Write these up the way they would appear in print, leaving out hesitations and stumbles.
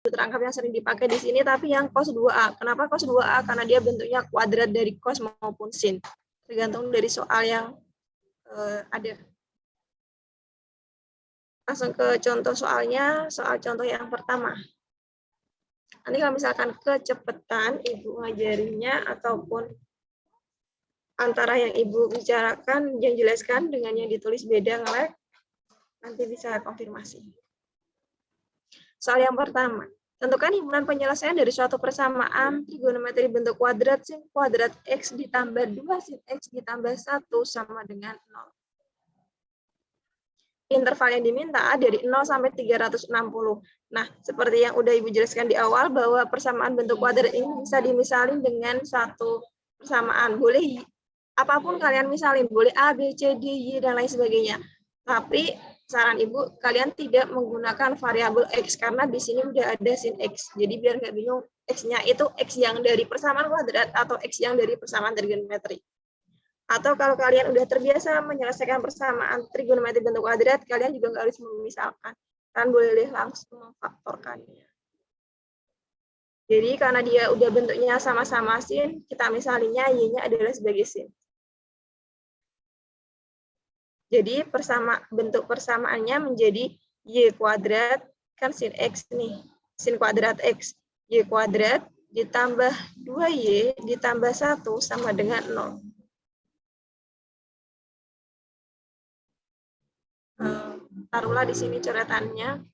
rangkap yang sering dipakai di sini, tapi yang cos 2A. Kenapa cos 2A? Karena dia bentuknya kuadrat dari cos maupun sin. Tergantung dari soal yang ada. Langsung ke contoh soalnya, soal contoh yang pertama. Nanti kalau misalkan kecepatan Ibu ngajarinya ataupun antara yang Ibu bicarakan, yang jelaskan dengan yang ditulis beda nge-lag, nanti bisa konfirmasi. Soal yang pertama, tentukan himpunan penyelesaian dari suatu persamaan trigonometri bentuk kuadrat sin kuadrat X ditambah 2 sin X ditambah 1 sama dengan 0. Interval yang diminta dari 0 sampai 360. Nah, seperti yang udah Ibu jelaskan di awal, bahwa persamaan bentuk kuadrat ini bisa dimisalin dengan satu persamaan. Boleh apapun kalian misalin, boleh A, B, C, D, Y, dan lain sebagainya. Tapi saran Ibu, kalian tidak menggunakan variabel X, karena di sini udah ada sin X. Jadi biar nggak bingung, X-nya itu X yang dari persamaan kuadrat atau X yang dari persamaan trigonometri. Atau kalau kalian udah terbiasa menyelesaikan persamaan trigonometri bentuk kuadrat, kalian juga nggak harus memisalkan. Kalian boleh langsung memfaktorkannya. Jadi karena dia udah bentuknya sama-sama sin, kita misalinnya Y-nya adalah sebagai sin. Jadi bentuk persamaannya menjadi Y kuadrat, kan sin X nih, sin kuadrat X. Y kuadrat ditambah 2Y ditambah 1 sama dengan 0. Taruhlah di sini coretannya.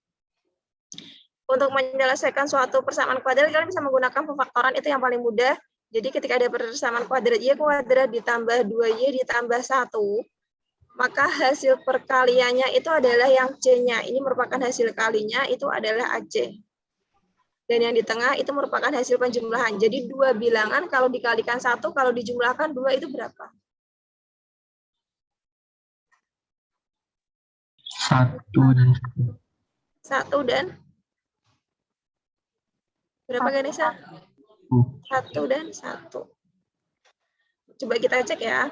Untuk menyelesaikan suatu persamaan kuadrat, kalian bisa menggunakan pemfaktoran, itu yang paling mudah. Jadi ketika ada persamaan kuadrat Y kuadrat ditambah 2Y ditambah 1, maka hasil perkaliannya itu adalah yang C-nya. Ini merupakan hasil kalinya, itu adalah AC. Dan yang di tengah itu merupakan hasil penjumlahan. Jadi dua bilangan kalau dikalikan 1, kalau dijumlahkan 2 itu berapa? 1 dan berapa Ganesha? 1 dan 1. Coba kita cek ya.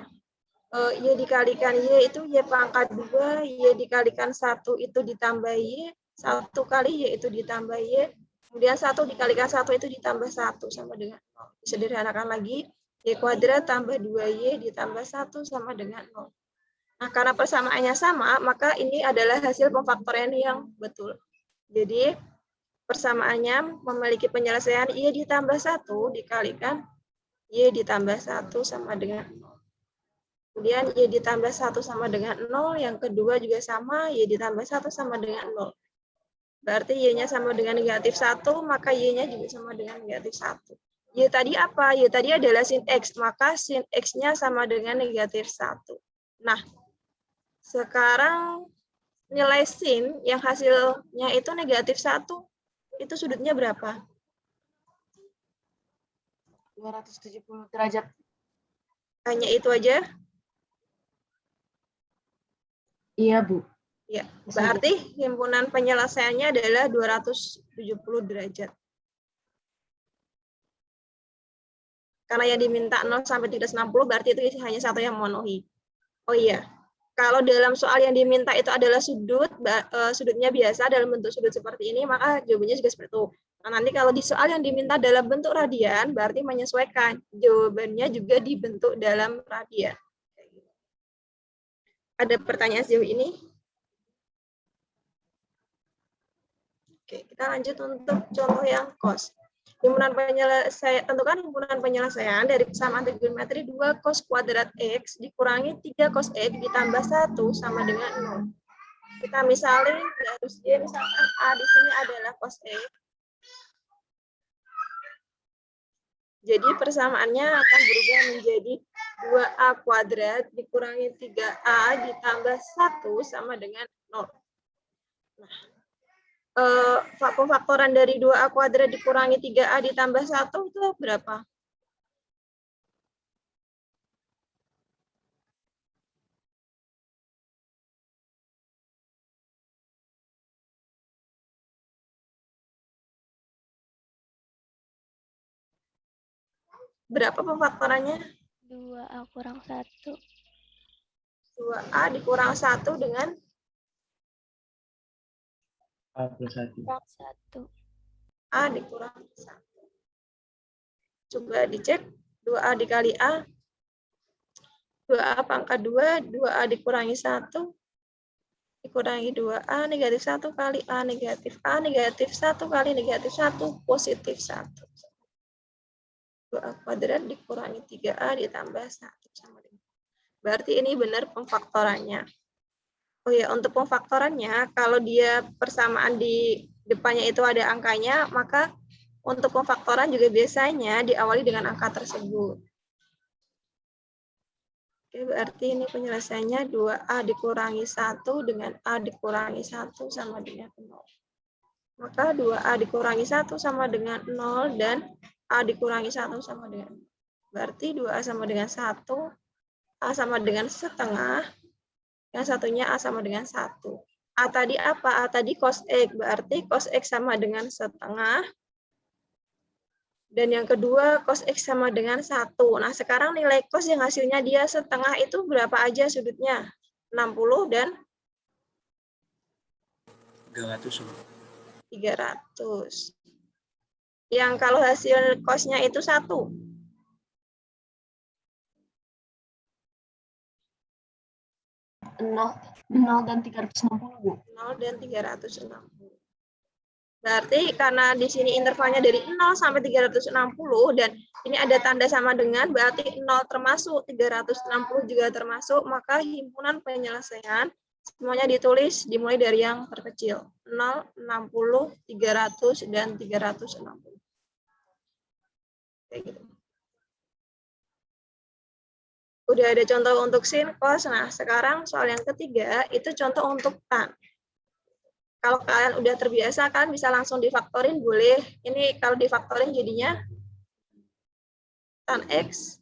Y dikalikan Y itu Y pangkat 2, Y dikalikan 1 itu ditambah Y, 1 kali Y itu ditambah Y, kemudian 1 dikalikan 1 itu ditambah 1 sama dengan 0. Disederhanakan lagi, Y kuadrat tambah 2Y ditambah 1 sama dengan 0. Nah, karena persamaannya sama, maka ini adalah hasil pemfaktorian yang betul. Jadi, persamaannya memiliki penyelesaian Y ditambah 1 dikalikan Y ditambah 1 sama dengan 0. Kemudian Y ditambah 1 sama dengan 0, yang kedua juga sama, Y ditambah 1 sama dengan 0. Berarti Y-nya sama dengan negatif 1, maka Y-nya juga sama dengan negatif 1. Y tadi apa? Y tadi adalah sin X, maka sin X-nya sama dengan negatif 1. Nah, sekarang nilai sin yang hasilnya itu negatif 1, itu sudutnya berapa? 270 derajat. Hanya itu aja? Iya, Bu. Ya, berarti himpunan penyelesaiannya adalah 270 derajat. Karena yang diminta 0 sampai 360, berarti itu hanya satu yang memenuhi. Oh iya, kalau dalam soal yang diminta itu adalah sudutnya biasa dalam bentuk sudut seperti ini, maka jawabannya juga seperti itu. Nah, nanti kalau di soal yang diminta dalam bentuk radian, berarti menyesuaikan. Jawabannya juga dibentuk dalam radian. Ada pertanyaan sejauh ini? Oke, kita lanjut untuk contoh yang cos. Himpunan penyelesaian, tentukan himpunan penyelesaian dari persamaan trigonometri 2 cos kuadrat X dikurangi 3 cos X ditambah 1 sama dengan 0. Kita misalnya harus Y, misalkan A di sini adalah cos X. Jadi persamaannya akan berubah menjadi 2A kuadrat dikurangi 3A ditambah 1 sama dengan 0. Nah, pemfaktoran dari 2A kuadrat dikurangi 3A ditambah 1 itu berapa? Berapa pemfaktorannya? 2A kurang 1. 2A dikurang 1 dengan? Kurang 1. A dikurangi 1. Coba dicek 2A dikali A. 2A pangkat 2, 2A dikurangi 1. Dikurangi 2A, negatif 1 kali A, negatif 1 kali negatif 1, positif 1. 2A kuadrat dikurangi 3A ditambah 1 sama dengan. Berarti ini benar pemfaktorannya. Oh ya, untuk pemfaktorannya, kalau dia persamaan di depannya itu ada angkanya, maka untuk pemfaktoran juga biasanya diawali dengan angka tersebut. Oke, berarti ini penyelesaiannya 2A dikurangi 1 dengan A dikurangi 1 sama dengan 0. Maka 2A dikurangi 1 sama dengan 0 dan A dikurangi 1 sama dengan 0. Berarti 2A sama dengan 1, A sama dengan setengah, yang satunya A sama dengan 1. A tadi apa? A tadi cos X, berarti cos X sama dengan setengah. Dan yang kedua, cos X sama dengan 1. Nah, sekarang nilai cos yang hasilnya dia setengah itu berapa aja sudutnya? 60 dan 300. 300. Yang kalau hasil cosnya itu 1. 0 dan 360, Bu. 0 dan 360. Berarti karena di sini intervalnya dari 0 sampai 360 dan ini ada tanda sama dengan, berarti 0 termasuk, 360 juga termasuk, maka himpunan penyelesaian semuanya ditulis dimulai dari yang terkecil. 0, 60, 300, dan 360. Kayak gitu. Udah ada contoh untuk sin, cos. Nah, sekarang soal yang ketiga, itu contoh untuk tan. Kalau kalian udah terbiasa, kan bisa langsung difaktorin, boleh. Ini kalau difaktorin jadinya tan X.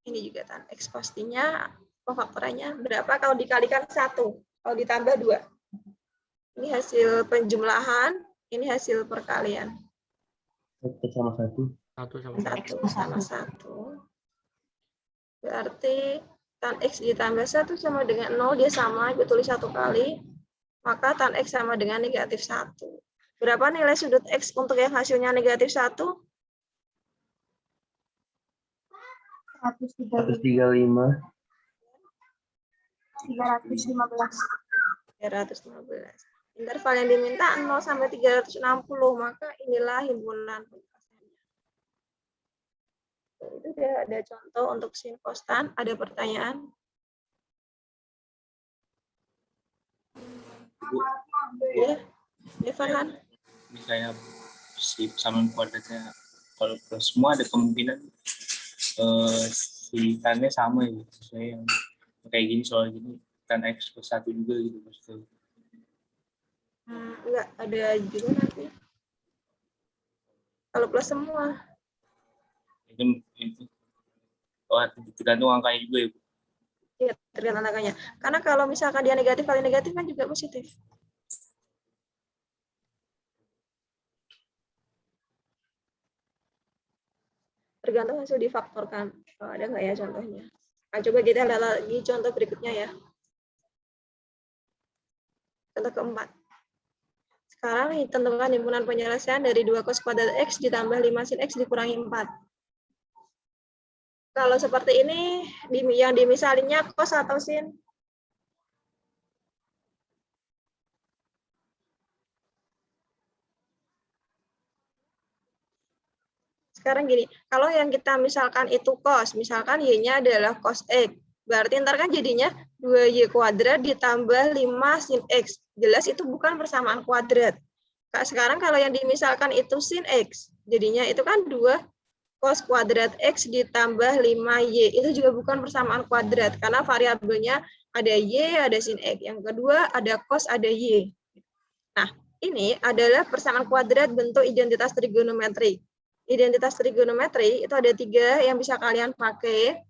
Ini juga tan X. Pastinya pemfaktorannya berapa kalau dikalikan 1? Kalau ditambah 2. Ini hasil penjumlahan, ini hasil perkalian. X sama 1. 1 sama 1. Berarti tan X ditambah 1 sama dengan 0, dia sama, gue tulis 1 kali. Maka tan X sama dengan negatif 1. Berapa nilai sudut X untuk yang hasilnya negatif 1? 135. 315. Interval yang diminta 0 sampai 360, maka inilah himpunan penyelesaiannya. Itu udah ada contoh untuk sin cos tan. Ada pertanyaan? Bu, Ya, Farhan. misalnya si pesamaan kuadratnya, kalau semua ada kemungkinan si tannya sama ya, sesuai yang kayak gini, soal gini tan X plus 1 juga gitu maksudnya. Enggak, ada juga nanti. Kalau plus semua. Itu tergantung angkanya juga ya, Bu. Iya, tergantung angkanya. Karena kalau misalkan dia negatif kali negatif kan juga positif. Tergantung hasil difaktorkan. Oh, ada nggak ya contohnya? Nah, coba kita lihat lagi contoh berikutnya ya. Contoh keempat. Sekarang tentukan himpunan penyelesaian dari 2 cos kuadrat X ditambah 5 sin X dikurangi 4. Kalau seperti ini, yang dimisalinnya cos atau sin? Sekarang gini, kalau yang kita misalkan itu cos, misalkan Y-nya adalah cos X, berarti ntar kan jadinya 2Y kuadrat ditambah 5 sin X. Jelas itu bukan persamaan kuadrat. Sekarang kalau yang dimisalkan itu sin X, jadinya itu kan 2 cos kuadrat X ditambah 5Y. Itu juga bukan persamaan kuadrat, karena variabelnya ada Y, ada sin X. Yang kedua ada cos, ada Y. Nah, ini adalah persamaan kuadrat bentuk identitas trigonometri. Identitas trigonometri itu ada 3 yang bisa kalian pakai.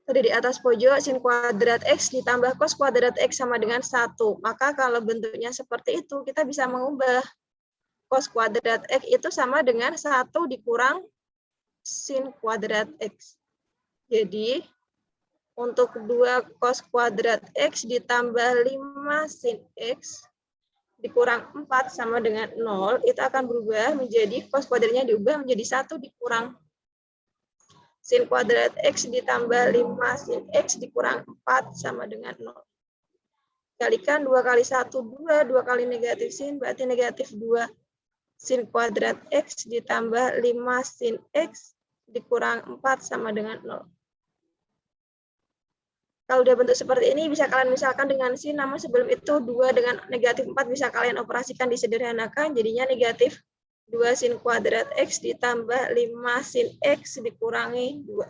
Tadi di atas pojok, sin kuadrat X ditambah cos kuadrat X sama dengan 1. Maka kalau bentuknya seperti itu, kita bisa mengubah cos kuadrat X itu sama dengan 1 dikurang sin kuadrat X. Jadi, untuk 2 cos kuadrat X ditambah 5 sin X, dikurang 4 sama dengan 0, itu akan berubah menjadi cos kuadratnya diubah menjadi 1 dikurang sin kuadrat X ditambah 5 sin X dikurang 4 sama dengan 0. Kalikan 2 kali 1, 2, 2 kali negatif sin, berarti negatif 2 sin kuadrat X ditambah 5 sin X dikurang 4 sama dengan 0. Kalau udah bentuk seperti ini, bisa kalian misalkan dengan sin, namun sebelum itu 2 dengan negatif 4 bisa kalian operasikan disederhanakan, jadinya negatif 2 sin kuadrat X ditambah 5 sin X dikurangi 2.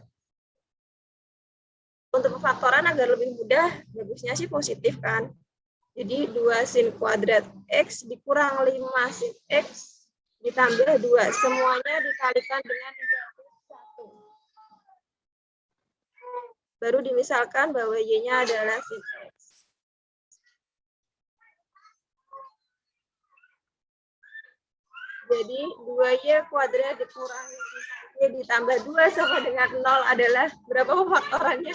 Untuk pemfaktoran agar lebih mudah, bagusnya sih positif kan. Jadi 2 sin kuadrat X dikurang 5 sin X ditambah 2. Semuanya dikalikan dengan negatif 1. Baru dimisalkan bahwa Y-nya adalah sin X. Jadi 2Y kuadrat dikurangi 5Y ditambah 2 sama dengan 0 adalah berapa pemfaktorannya?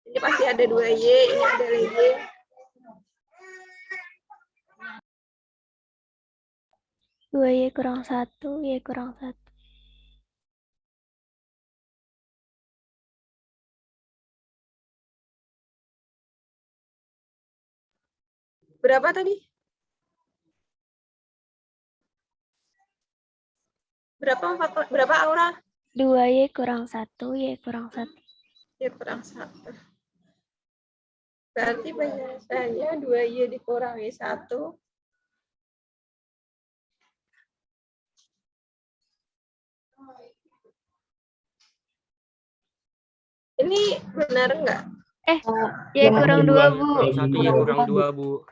Ini pasti ada 2Y, ini adalah Y. Dua Y kurang 1, Y kurang 1. Berapa tadi? Berapa Aura? 2Y kurang 1, Y kurang 1. Y kurang 1. Berarti penyelesaiannya 2Y dikurangi 1. Ini benar enggak? Y kurang 2, Bu. Kurang 1 Y kurang 2, Bu.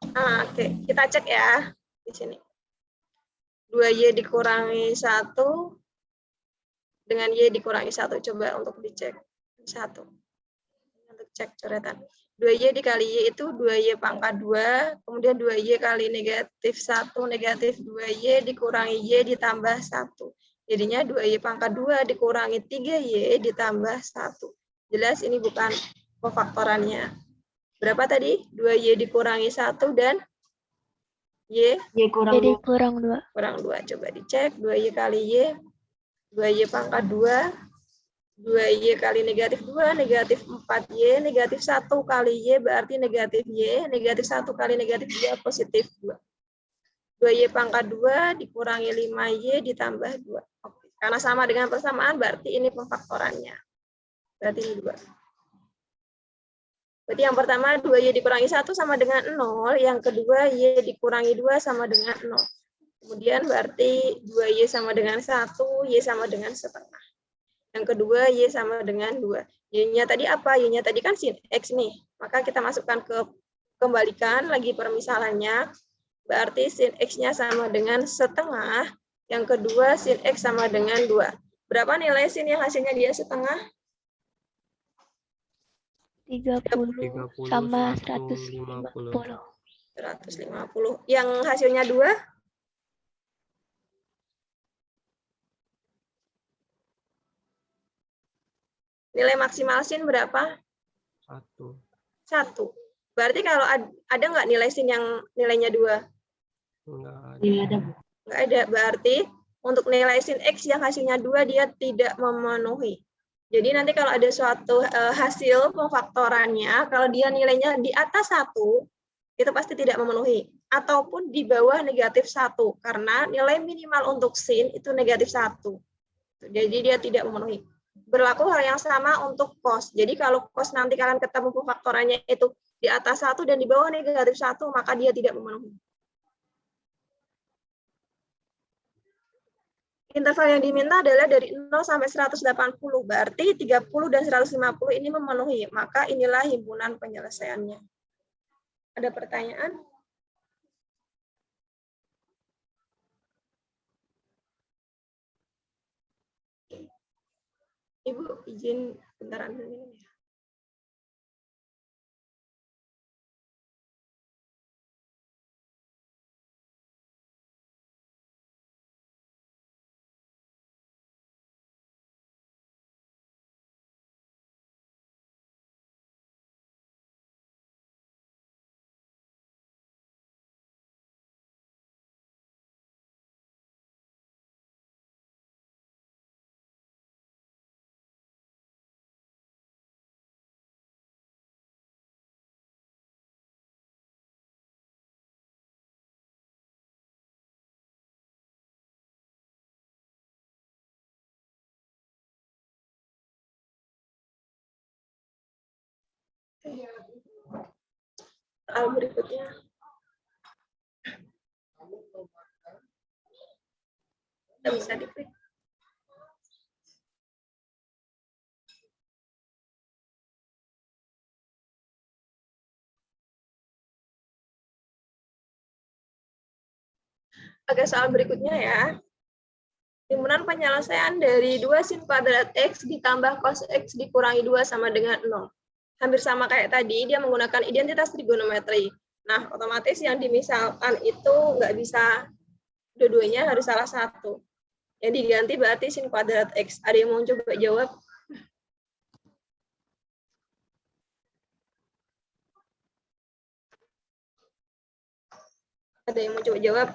Oke. Kita cek ya di sini. 2Y dikurangi 1 dengan Y dikurangi 1. Coba untuk dicek. 1. Untuk cek coretan. 2Y dikali Y itu 2Y pangkat 2. Kemudian 2Y kali negatif 1. Negatif 2Y dikurangi Y ditambah 1. Jadinya 2Y pangkat 2 dikurangi 3Y ditambah 1. Jelas ini bukan pemfaktorannya. Berapa tadi? 2Y dikurangi 1 dan Y kurang Jadi 2. kurang 2. kurang 2. Coba dicek. 2Y kali Y. 2Y pangkat 2. 2Y kali negatif 2. Negatif 4Y. Negatif 1 kali Y berarti negatif Y. Negatif 1 kali negatif 2 positif 2. 2Y pangkat 2 dikurangi 5Y ditambah 2. Oke. Karena sama dengan persamaan berarti ini pemfaktorannya. Berarti ini 2. Berarti yang pertama 2Y dikurangi 1 sama dengan 0. Yang kedua Y dikurangi 2 sama dengan 0. Kemudian berarti 2Y sama dengan 1. Y sama dengan setengah. Yang kedua Y sama dengan 2. Y-nya tadi apa? Y-nya tadi kan sin X nih. Maka kita masukkan ke kembalikan lagi permisalannya. Berarti sin X-nya sama dengan setengah. Yang kedua sin X sama dengan 2. Berapa nilai sin yang hasilnya dia setengah? 30 30 sama 150. 150. 150. Yang hasilnya 2? Nilai maksimal sin berapa? 1. 1. Berarti kalau ada nggak nilai sin yang nilainya 2? Enggak ada. Tidak ada, Bu. Nggak ada. Berarti untuk nilai sin X yang hasilnya 2 dia tidak memenuhi. Jadi nanti kalau ada suatu hasil pemfaktorannya, kalau dia nilainya di atas 1, itu pasti tidak memenuhi. Ataupun di bawah negatif 1, karena nilai minimal untuk sin itu negatif 1. Jadi dia tidak memenuhi. Berlaku hal yang sama untuk cos. Jadi kalau cos nanti kalian ketemu pemfaktorannya itu di atas 1 dan di bawah negatif 1, maka dia tidak memenuhi. Interval yang diminta adalah dari 0 sampai 180, berarti 30 dan 150 ini memenuhi, maka inilah himpunan penyelesaiannya. Ada pertanyaan? Ibu, izin bentar ambil minum ya. Soal berikutnya. Tidak bisa diklik. Oke, soal berikutnya ya. Himpunan penyelesaian dari 2 sin kuadrat X ditambah cos X dikurangi 2 sama dengan 0. Hampir sama kayak tadi, dia menggunakan identitas trigonometri. Nah, otomatis yang dimisalkan itu nggak bisa dua-duanya, harus salah satu. Yang diganti berarti sin kuadrat X. Ada yang mau coba jawab? Ada yang mau coba jawab?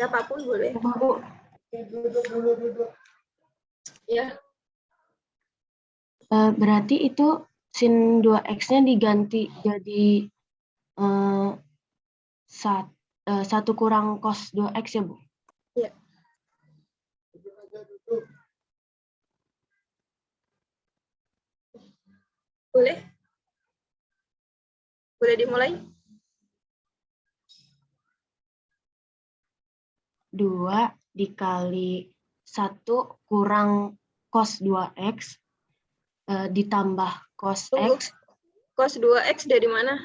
Siapapun boleh. Bu, Ya, berarti itu sin 2x-nya diganti jadi 1 kurang cos 2x ya, Bu? ya. Boleh? Boleh dimulai? 2 dikali 1 kurang cos 2x ditambah cos Tunggu. x. Cos 2X dari mana?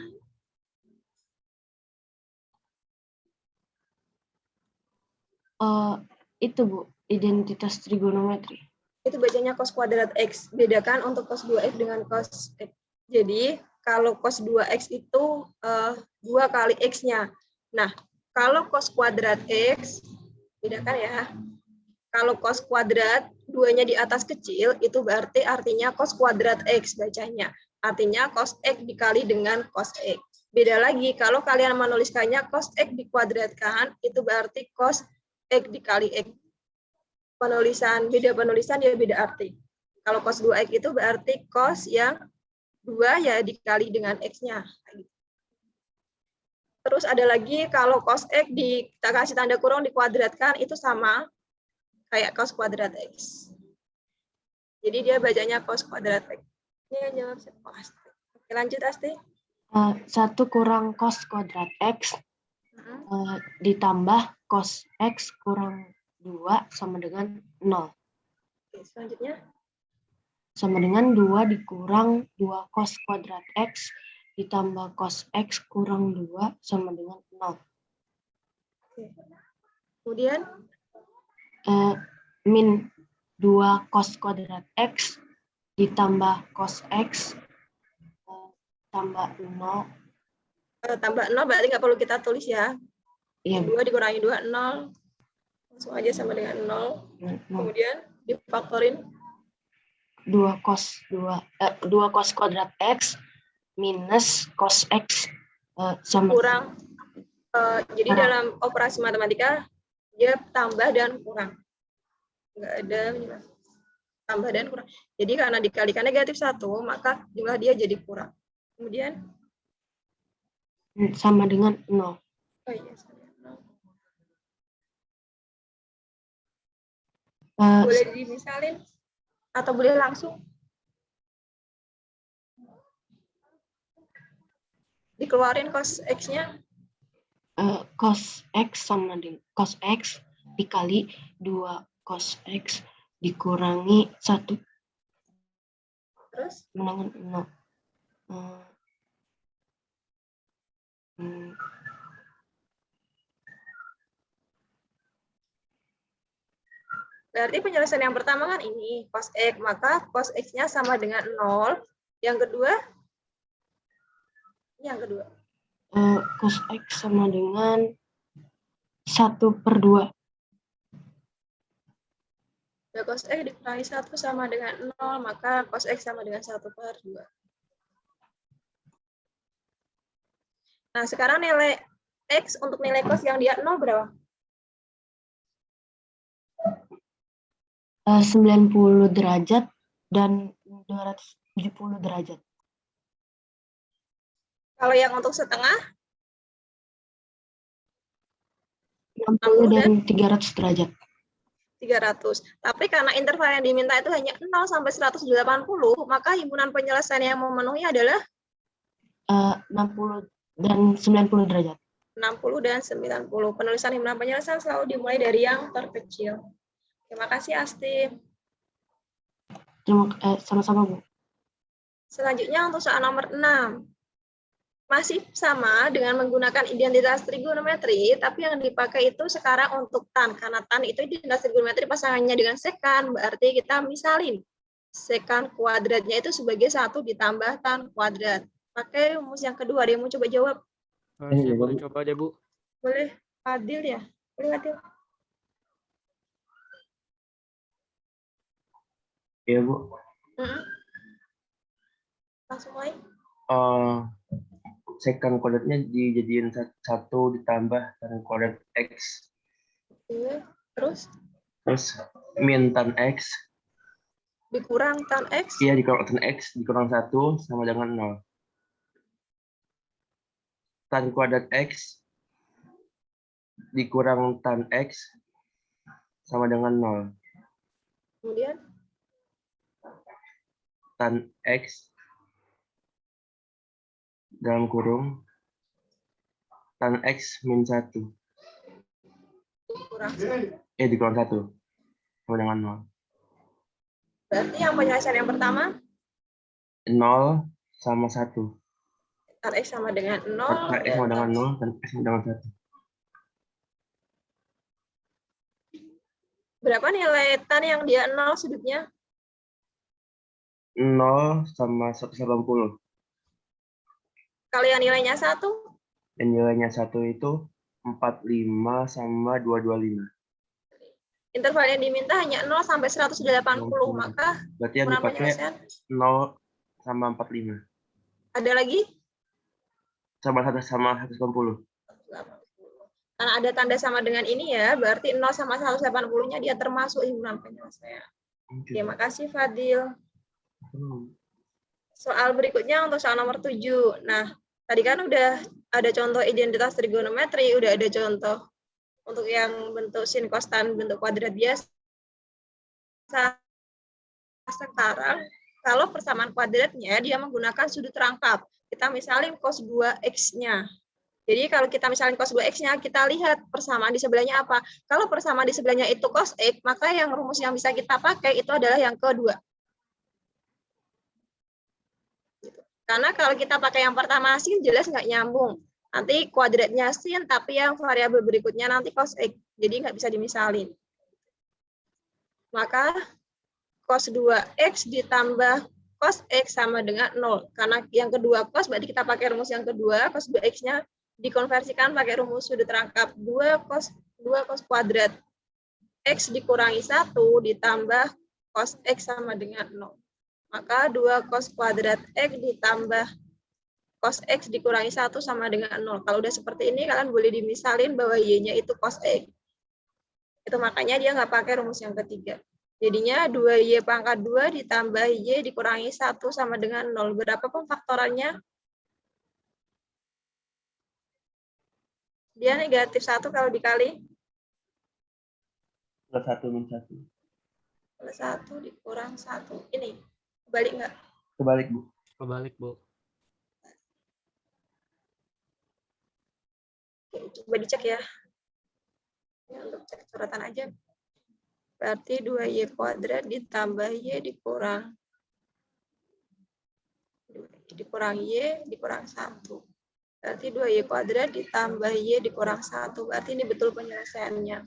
Itu, Bu, identitas trigonometri. Itu bacanya cos kuadrat X. Bedakan untuk cos 2X dengan cos X. Jadi, kalau cos 2X itu 2 kali X-nya. Nah, kalau cos kuadrat X, bedakan ya. Kalau cos kuadrat, 2-nya di atas kecil, itu berarti artinya cos kuadrat X bacanya. Artinya cos X dikali dengan cos X. Beda lagi, kalau kalian menuliskannya cos X dikuadratkan, itu berarti cos X dikali X. Beda penulisan ya beda arti. Kalau cos 2X itu berarti cos yang 2 ya dikali dengan X-nya. Terus ada lagi kalau cos X kita kasih tanda kurung dikuadratkan, itu sama kayak cos kuadrat X. Jadi dia bacanya cos kuadrat X. Ini yang jawab siapa? Oke, lanjut Asti. 1 kurang cos kuadrat x ditambah cos x kurang 2 sama dengan 0. Oke, selanjutnya. Sama dengan 2 dikurang 2 cos kuadrat x ditambah cos x kurang 2 sama dengan 0. Oke. Kemudian Min 2 cos kuadrat x ditambah cos x tambah 0. Tambah 0 berarti nggak perlu kita tulis ya. Iya, 2 dikurangi 2, 0. Langsung aja sama dengan 0. Kemudian difaktorin. 2 cos kuadrat x minus cos x sama Kurang. Jadi dalam operasi matematika, dia tambah dan kurang. Nggak ada tambah dan kurang. Jadi karena dikalikan negatif 1, maka jumlah dia jadi kurang. Kemudian sama dengan 0. oh iya, boleh dimisalin atau boleh langsung dikeluarin cos X-nya. Cos x sama dengan cos x dikali 2 cos x dikurangi 1 Terus dengan 0. berarti penyelesaian yang pertama kan ini cos X, maka cos X-nya sama dengan 0. Yang kedua, Cos x sama dengan 1/2. ya, cos X dikurangi 1 sama dengan 0, maka cos X sama dengan 1/2. Nah, sekarang nilai X untuk nilai cos yang dia 0 berapa? 90 derajat dan 270 derajat. Kalau yang untuk setengah? 60 dan 300 derajat. 300. Tapi karena interval yang diminta itu hanya 0 sampai 180, maka himpunan penyelesaian yang memenuhi adalah 60 dan 90 derajat. 60 dan 90. Penulisan himpunan penyelesaian selalu dimulai dari yang terkecil. Terima kasih, Asti. Sama-sama, Bu. Selanjutnya untuk soal nomor 6. Masih sama dengan menggunakan identitas trigonometri, tapi yang dipakai itu sekarang untuk tan. Karena tan itu identitas trigonometri pasangannya dengan sekan, berarti kita misalin. Sekan kuadratnya itu sebagai 1 ditambah tan kuadrat. Pakai rumus yang kedua, dia mau coba jawab. Saya boleh coba deh, Bu. Boleh, Adil ya? Boleh, Adil? Iya, Bu. Langsung mulai. Sekan kuadratnya dijadiin 1 ditambah tan kuadrat X. Oke, terus Terus min tan X. dikurang tan X. Iya, dikurang tan X dikurang 1 sama dengan 0. Tan kuadrat X dikurang tan X sama dengan 0. Kemudian Tan X dalam kurung tan X min 1. dikurang. Dikurang 1 sama dengan 0. Berarti yang penyelesaian yang pertama 0 sama 1. tan X sama dengan 0. Tan X sama dengan 0, tan X sama dengan 1. Berapa nilai tan yang dia 0 sudutnya? 0 sama 180. Kalau yang nilainya 1? Dan nilainya 1 itu 45 sama 225. Interval yang diminta hanya 0 sampai 180, maka Berarti yang himpunan dipakai penyelesaian 0 sama 45. ada lagi? Sama 1 sama 180. Karena ada tanda sama dengan ini ya, berarti 0 sama 180-nya dia termasuk himpunan penyelesaian. Terima kasih, Fadil. Soal berikutnya untuk soal nomor 7. Nah, tadi kan udah ada contoh identitas trigonometri, udah ada contoh untuk yang bentuk sin, cos, tan, bentuk kuadrat biasa. Sekarang, kalau persamaan kuadratnya, dia menggunakan sudut rangkap. Kita misalin cos 2x-nya. Jadi kalau kita misalin cos 2x-nya, kita lihat persamaan di sebelahnya apa. Kalau persamaan di sebelahnya itu cos x, maka yang rumus yang bisa kita pakai itu adalah yang kedua. Karena kalau kita pakai yang pertama sin, jelas nggak nyambung. Nanti kuadratnya sin, tapi yang variabel berikutnya nanti cos x. Jadi nggak bisa dimisalin. Maka cos 2x ditambah cos x sama dengan 0. Karena yang kedua cos, berarti kita pakai rumus yang kedua. Cos 2x-nya dikonversikan pakai rumus sudut rangkap 2 cos kuadrat x dikurangi 1 ditambah cos x sama dengan 0. Maka 2 cos kuadrat x ditambah cos x dikurangi 1 sama dengan 0. Kalau udah seperti ini, kalian boleh dimisalin bahwa y-nya itu cos x. Itu makanya dia nggak pakai rumus yang ketiga. Jadinya 2y pangkat 2 ditambah y dikurangi 1 sama dengan 0. Berapa pemfaktorannya? Dia negatif 1 kalau dikali? Plus 1 min 1. Plus 1 dikurang 1. Ini, kebalik nggak? Kebalik, Bu. Kebalik, Bu. Oke, coba dicek ya. Ini untuk cek coretan aja. Berarti 2y kuadrat ditambah y dikurang y dikurang 1. Berarti 2y kuadrat ditambah y dikurang 1. Berarti ini betul penyelesaiannya.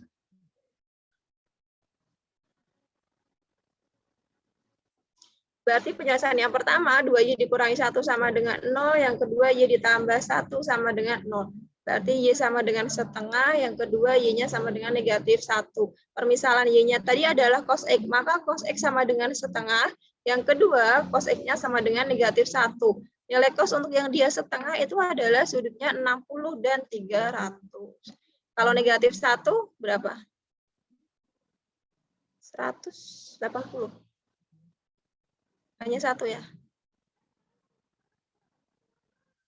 Berarti penyelesaian yang pertama, 2y dikurangi 1 sama dengan 0. Yang kedua, y ditambah 1 sama dengan 0. Berarti y sama dengan setengah. Yang kedua, y-nya sama dengan negatif 1. Permisalan y-nya tadi adalah cos x. Maka cos x sama dengan setengah. Yang kedua, cos x-nya sama dengan negatif 1. Nilai cos untuk yang dia setengah itu adalah sudutnya 60 dan 300. Kalau negatif 1, berapa? 180. Hanya 1 ya.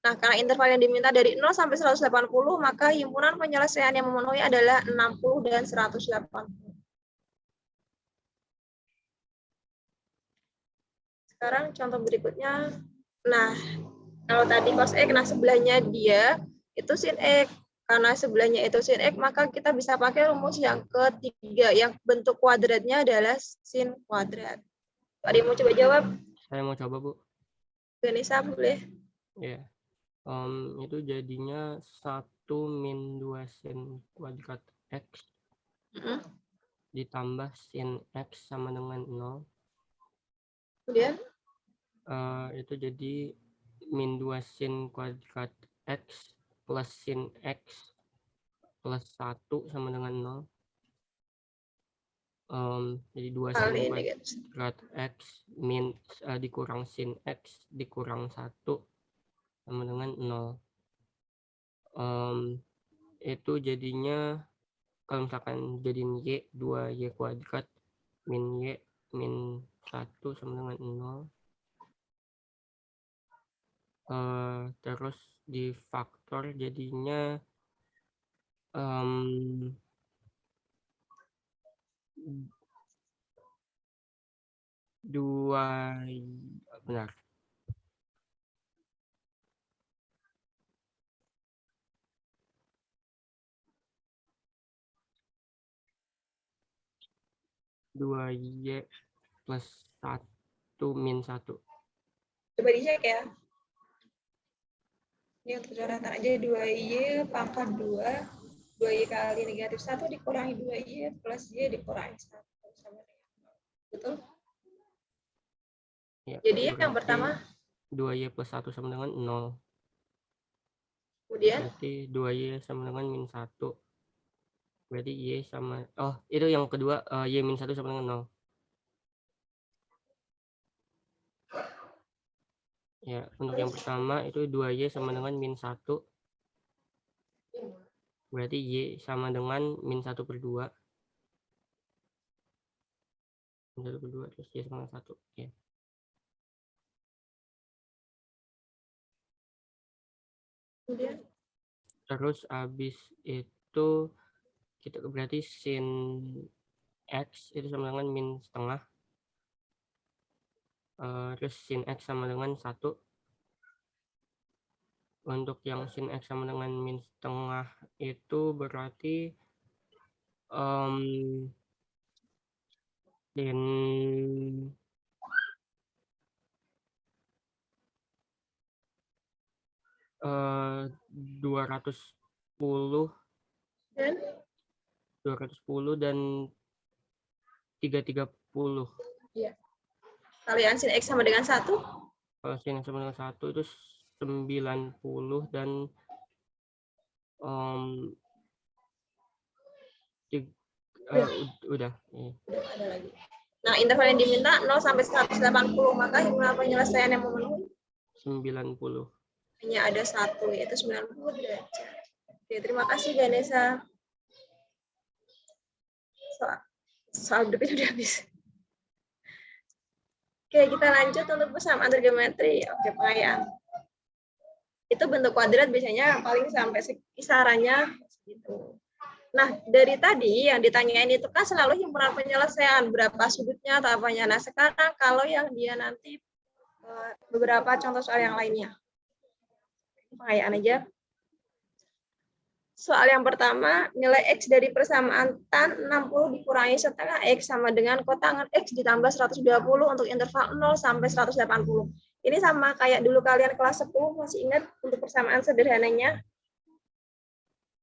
Nah, karena interval yang diminta dari 0 sampai 180, maka himpunan penyelesaian yang memenuhi adalah 60 dan 180. Sekarang contoh berikutnya. Nah, kalau tadi cos X, nah sebelahnya dia itu sin X. Karena sebelahnya itu sin X, maka kita bisa pakai rumus yang ketiga, yang bentuk kuadratnya adalah sin kuadrat. Ada yang mau coba jawab? Saya mau coba, Bu. Ganesha boleh. Ya. Itu jadinya 1 min 2 sin kuadrat X Mm-mm. ditambah sin X sama dengan 0. Kemudian, Itu jadi min 2 sin kuadrat X plus sin X plus 1 sama dengan 0. Jadi 2 sin kali ini guys. kuadrat X min dikurang sin X dikurang 1 sama dengan 0. Itu jadinya kalau misalkan jadiin Y 2Y kuadrat min Y min 1 sama dengan 0. Terus difaktor jadinya 2 benar. Dua Y plus 1 min 1. Coba dicek ya. Ini untuk coretan aja 2Y pangkat 2. 2Y kali negatif 1 dikurangi 2Y plus Y dikurangi 1. Sama dengan 0. Betul? Ya, Jadi yang berarti pertama, 2Y plus 1 sama dengan 0. kemudian Berarti 2Y sama dengan min 1. Berarti Y sama, itu yang kedua, Y min 1 sama dengan 0. Ya, untuk yang pertama itu 2Y sama dengan min 1. Berarti Y sama dengan min 1 per 2. Min 1 per 2 terus Y sama dengan 1. Ya. kemudian Terus habis itu kita berarti sin X itu sama dengan min setengah. Terus sin X sama dengan 1. Untuk yang sin X sama dengan min setengah itu berarti sin 210 dan 330. ya. Kalian sin X sama dengan 1. Kalau sin X sama dengan 1 itu 90 dan udah. Ya. Udah ada lagi. Nah, interval yang diminta 0 sampai 180, maka himpunan penyelesaian yang memenuhi 90. hanya ada 1, yaitu 90 derajat. Oke, terima kasih Ganesha. Soal berikutnya udah habis. Oke, kita lanjut untuk persamaan trigonometri. Oke, pengayaan. Itu bentuk kuadrat biasanya paling sampai kisarannya segitu. Nah, dari tadi yang ditanyain itu kan selalu himpunan penyelesaian, berapa sudutnya atau apanya. Nah, sekarang kalau yang dia nanti beberapa contoh soal yang lainnya. Pengayaan aja. Soal yang pertama, nilai X dari persamaan tan 60 dikurangi setengah X sama dengan kotangan X ditambah 120 untuk interval 0 sampai 180. Ini sama kayak dulu kalian kelas 10, masih ingat untuk persamaan sederhananya?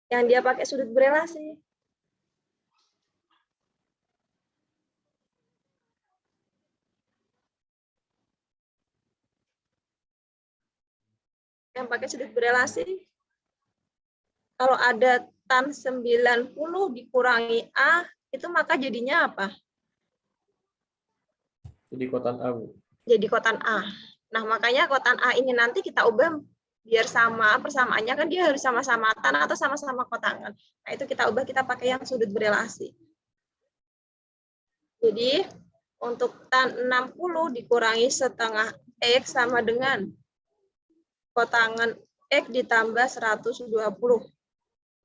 Yang dia pakai sudut berelasi. Yang pakai sudut berelasi. Kalau ada tan 90 dikurangi A, itu maka jadinya apa? Jadi kotan A, Bu. Jadi kotan A. Nah, makanya kotan A ini nanti kita ubah biar sama, persamaannya kan dia harus sama-sama tan atau sama-sama kotangan. Nah, itu kita ubah, kita pakai yang sudut berelasi. Jadi, untuk tan 60 dikurangi setengah X sama dengan kotangan X ditambah 120.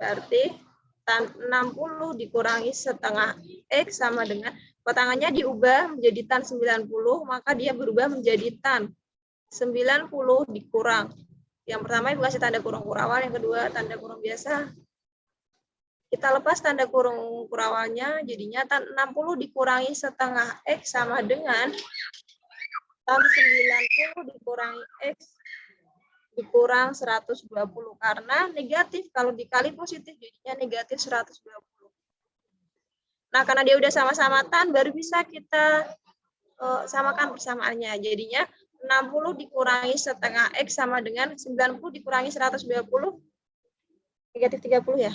Berarti tan 60 dikurangi setengah X sama dengan batangannya diubah menjadi tan 90, maka dia berubah menjadi tan 90 dikurang. Yang pertama Ibu kasih tanda kurung kurawal, yang kedua tanda kurung biasa. Kita lepas tanda kurung kurawalnya, jadinya tan 60 dikurangi setengah X sama dengan tan 90 dikurangi X dikurang 120. Karena negatif, kalau dikali positif jadinya negatif 120. Nah, karena dia udah sama-sama tan, baru bisa kita samakan persamaannya. Jadinya 60 dikurangi setengah X sama dengan 90 dikurangi 120, negatif 30 ya.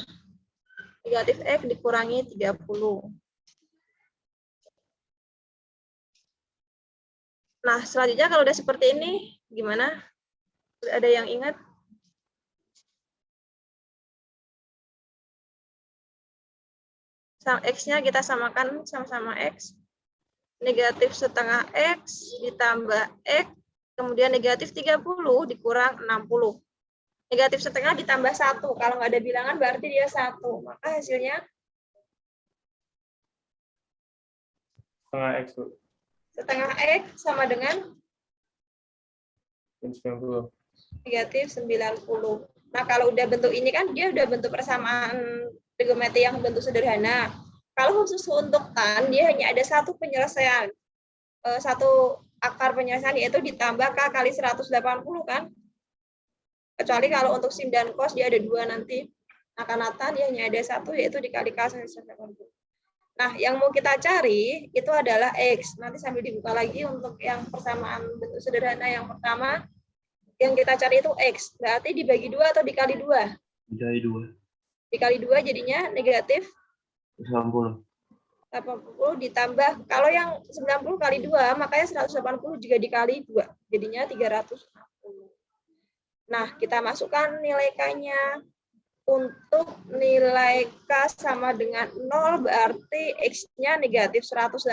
Negatif X dikurangi 30. Nah, selanjutnya kalau udah seperti ini, gimana? Ada yang ingat? X-nya kita samakan sama-sama X. Negatif setengah X ditambah X, kemudian negatif 30 dikurang 60. Negatif setengah ditambah 1. Kalau nggak ada bilangan berarti dia 1. Maka hasilnya Setengah X, Bu. setengah X sama dengan 90. negatif 90. Nah, kalau udah bentuk ini kan dia udah bentuk persamaan trigonometri yang bentuk sederhana. Kalau khusus untuk tan, dia hanya ada satu penyelesaian. Satu akar penyelesaian yaitu ditambah K kali 180 kan. Kecuali kalau untuk sin dan cos dia ada 2 nanti. Nah, karena tan dia hanya ada satu yaitu dikali K 180. Nah, yang mau kita cari itu adalah X. Nanti sambil dibuka lagi untuk yang persamaan bentuk sederhana yang pertama. Yang kita cari itu X. Berarti dibagi 2 atau dikali 2? Dikali 2. Dikali 2 jadinya negatif 80. 80 ditambah. Kalau yang 90 kali 2, makanya 180 juga dikali 2. Jadinya 360. Nah, kita masukkan nilai K-nya. Untuk nilai K sama dengan 0, berarti X-nya negatif 180.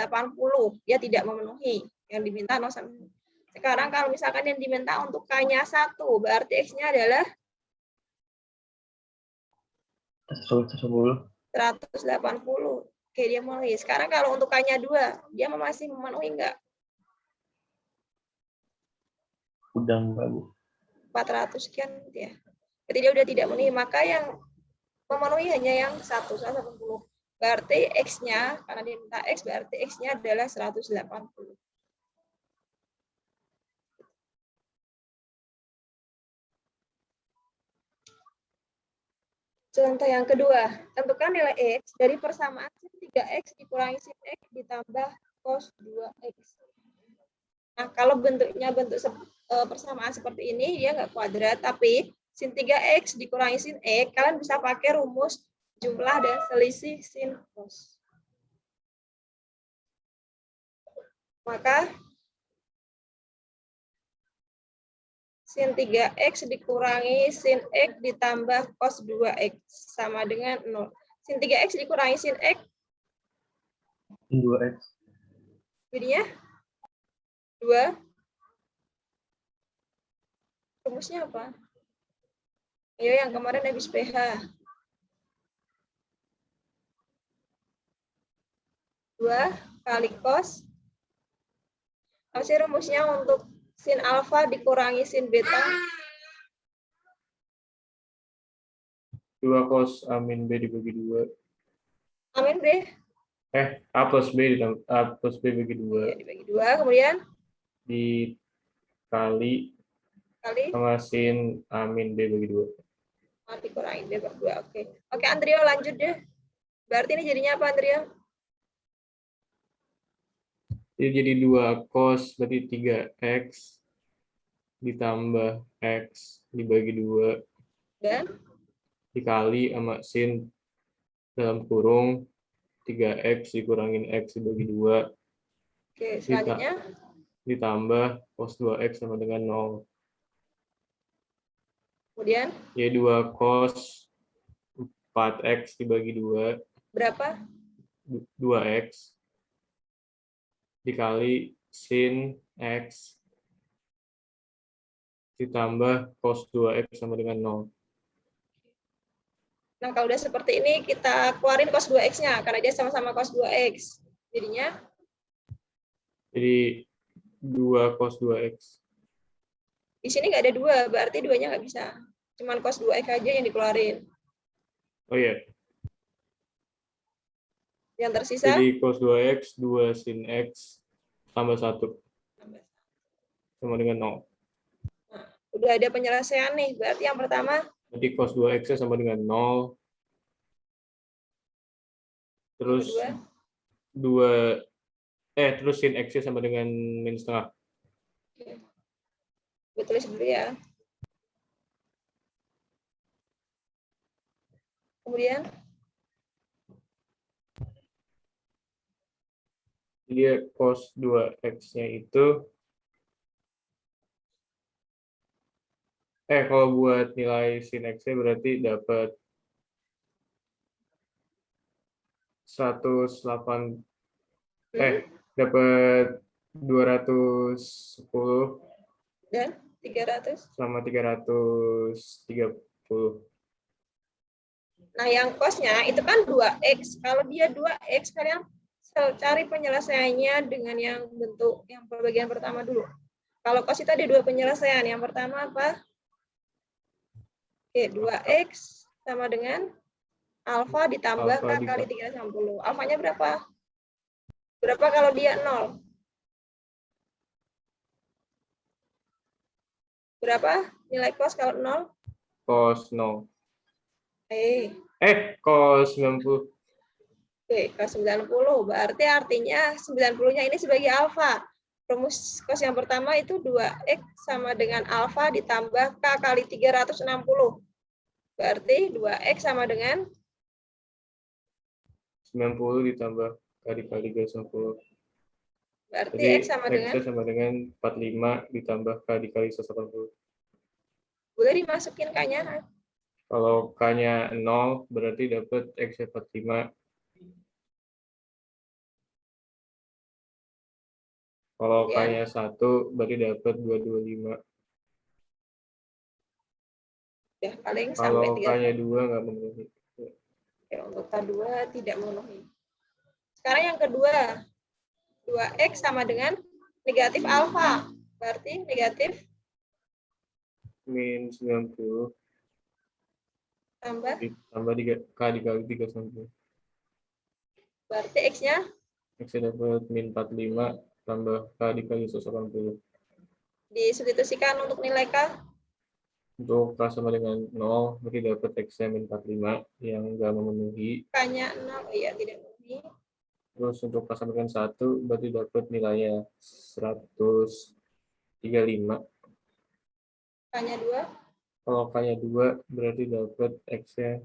Dia tidak memenuhi yang diminta 0 sampai 0. Sekarang kalau misalkan yang diminta untuk K-nya 1, berarti X-nya adalah 180. 180. Oke, dia memenuhi. Sekarang kalau untuk K-nya 2, dia masih memenuhi enggak? Udah enggak, Bu. 400 sekian ya. Berarti dia udah tidak memenuhi, maka yang memenuhi hanya yang 180. Berarti X-nya, karena dia minta X, berarti X-nya adalah 180. Contoh yang kedua, tentukan nilai X dari persamaan sin 3X dikurangi sin X ditambah cos 2X. Nah, kalau bentuknya bentuk persamaan seperti ini, dia nggak kuadrat, tapi sin 3X dikurangi sin X, kalian bisa pakai rumus jumlah dan selisih sin cos. Maka sin 3X dikurangi sin X ditambah cos 2X sama dengan 0. Sin 3X dikurangi sin X. Sin 2X. Jadinya 2. Rumusnya apa? Ayo yang kemarin habis PH. 2 kali cos. Apa sih rumusnya untuk sin alfa dikurangi sin beta? 2 cos A min B dibagi 2. A min B? A plus B ditambah A plus B bagi 2. Ya, dibagi 2, kemudian dikali sama sin A min B bagi 2. Dikurangi B bagi 2, oke. Oke, Andrio lanjut deh. Berarti ini jadinya apa, Andrio? Jadi 2 cos berarti 3X ditambah X dibagi 2 Dan dikali sama sin dalam kurung 3X dikurangin X dibagi 2 oke, selanjutnya ditambah cos 2X sama dengan 0. kemudian Ya 2 cos 4X dibagi 2 berapa? 2X dikali sin X ditambah cos 2X sama dengan 0. Nah, kalau udah seperti ini, kita keluarin cos 2X-nya, karena dia sama-sama cos 2X. Jadinya Jadi 2 cos 2x. di sini nggak ada 2, berarti 2-nya nggak bisa. Cuman cos 2x aja yang dikeluarin. Oh iya, Yang tersisa jadi cos 2x, 2 sin x, tambah 1, sama dengan 0. udah ada penyelesaian nih. Berarti yang pertama Jadi cos 2x sama dengan 0. Terus kedua, terus sin x sama dengan min setengah. gue tulis dulu ya. Kemudian Dia cos 2x-nya itu kalau buat nilai sin x-nya berarti dapat 108 dapat 210 dan 300. sama 330. Nah, yang cosnya itu kan 2x. Kalau dia 2x, kalian cari penyelesaiannya dengan yang bentuk yang bagian pertama dulu. Kalau cos itu ada 2 penyelesaian. Yang pertama apa? Oke, 2x sama dengan alfa ditambah Alfa k kali 360. Alfanya berapa? Berapa kalau dia 0? Berapa nilai cos kalau 0? Cos 0. Cos Cos 90. Oke, cos 90. Berarti artinya 90-nya ini sebagai alfa. Rumus cos yang pertama itu 2x sama dengan alfa ditambah k kali 360. Berarti 2x sama dengan 90 ditambah kali 360. berarti Jadi x sama x dengan, sama dengan 45 ditambah kali 180. boleh dimasukin k-nya. Kalau k-nya 0 berarti dapat x 45. Kalau k-nya 1 berarti dapat 225. Ya, paling Kalau sampai 3. k-nya 2 nggak memenuhi. Ya, untuk K2 tidak memenuhi. Sekarang yang kedua, 2x sama dengan negatif alfa. Berarti negatif Min 90 tambah, ditambah k dikali 360. berarti x-nya X dapat min 45 tambah k dikali 180. disubstitusikan untuk nilai k. Untuk k sama dengan 0 berarti dapat x-nya min 45 yang nggak memenuhi. K-nya 0, iya tidak memenuhi. Terus untuk k sama dengan 1 berarti dapat nilainya 135. K-nya 2, Kalau k-nya 2 berarti dapat x-nya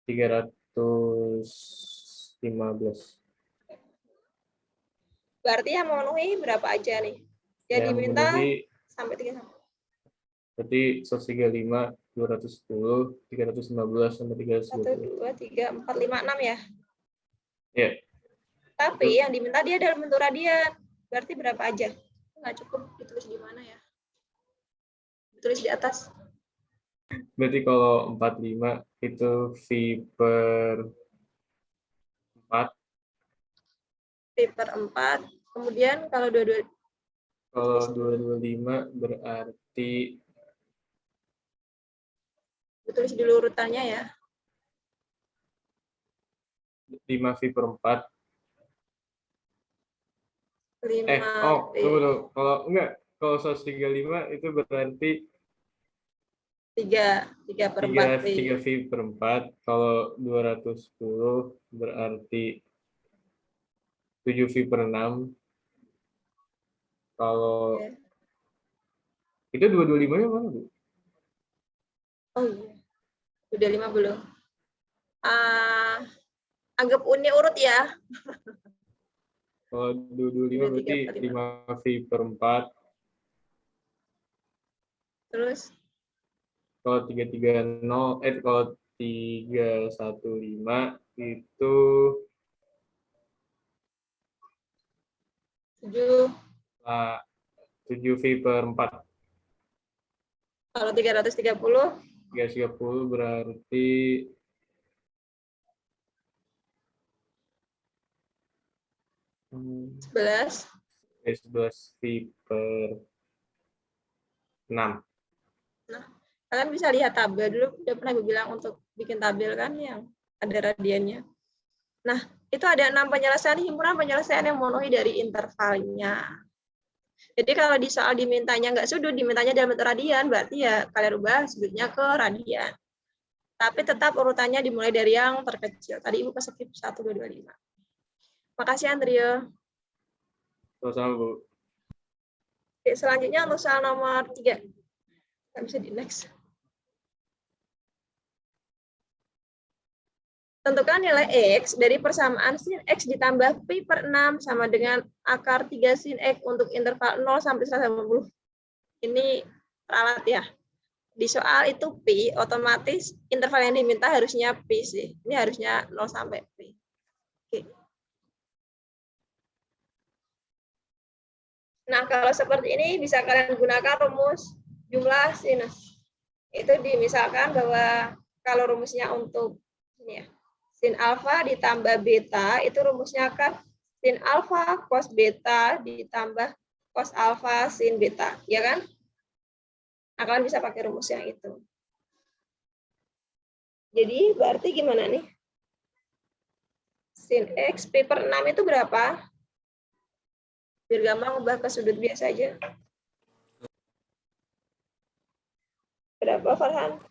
315. berarti yang memenuhi berapa aja nih? Yang Yang diminta memenuhi sampai 3. berarti 135, 210, 315 sama 1, 320. 2, 3, 4, 5, 6 ya. Ya, Tapi yang diminta dia dalam bentuk radian. Berarti berapa aja? Nggak cukup ditulis di mana ya? Ditulis di atas. berarti kalau 45 itu V per 4. P per 4. Kemudian kalau 22, Kalau 225 berarti ditulis dulu urutannya ya. 5 V per 4. 5 P. Tunggu. Kalau 135 itu berarti 3 per 4 P. 3 V per 4. Kalau 210 berarti 7 V per 6. Kalau Ya. itu 225-nya mana, Bu? Oh iya. Udah 5 belum? Anggap uni urut ya. Kalau 225 berarti 5 V per 4. Terus Kalau 330, kalau 315 itu 7. 7 V per 4. Kalau 330 330 berarti 11. S2 per 6. Kalian bisa lihat tabel dulu, udah pernah gue bilang untuk bikin tabel kan yang ada radiannya. Nah, itu ada 6 penyelesaian, himpunan penyelesaian yang memenuhi dari intervalnya. Jadi kalau di soal dimintanya nggak sudut, dimintanya dalam bentuk radian, berarti ya kalian rubah sudutnya ke radian. Tapi tetap urutannya dimulai dari yang terkecil. Tadi Ibu skip 1, 2, 2, 5. Makasih Andrio. Sama-sama, Bu. Oke, selanjutnya untuk soal nomor 3. Kita bisa di next. Tentukan nilai X dari persamaan sin X ditambah Pi per 6 sama dengan akar 3 sin X untuk interval 0 sampai 180. Ini peralat ya. Di soal itu Pi, otomatis interval yang diminta harusnya Pi sih. Ini harusnya 0 sampai Pi. Oke. Nah, kalau seperti ini bisa kalian gunakan rumus jumlah sinus. Itu misalkan bahwa kalau rumusnya untuk ini ya, sin alfa ditambah beta, itu rumusnya kan sin alfa cos beta ditambah cos alfa sin beta, ya kan? Nah, kalian bisa pakai rumus yang itu. Jadi berarti gimana nih? Sin X Pi per 6 itu berapa? Biar gampang ubah ke sudut biasa aja. Berapa, Farhan?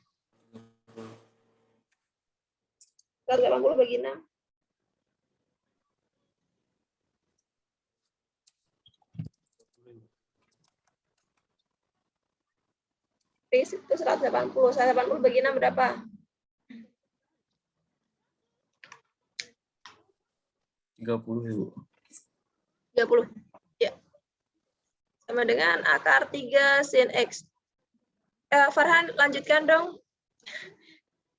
180 bagi 6. Pi itu 180. 180 bagi 6 berapa? 30, Ibu. 30. Ya. Sama dengan akar 3 sin X. Farhan, lanjutkan dong.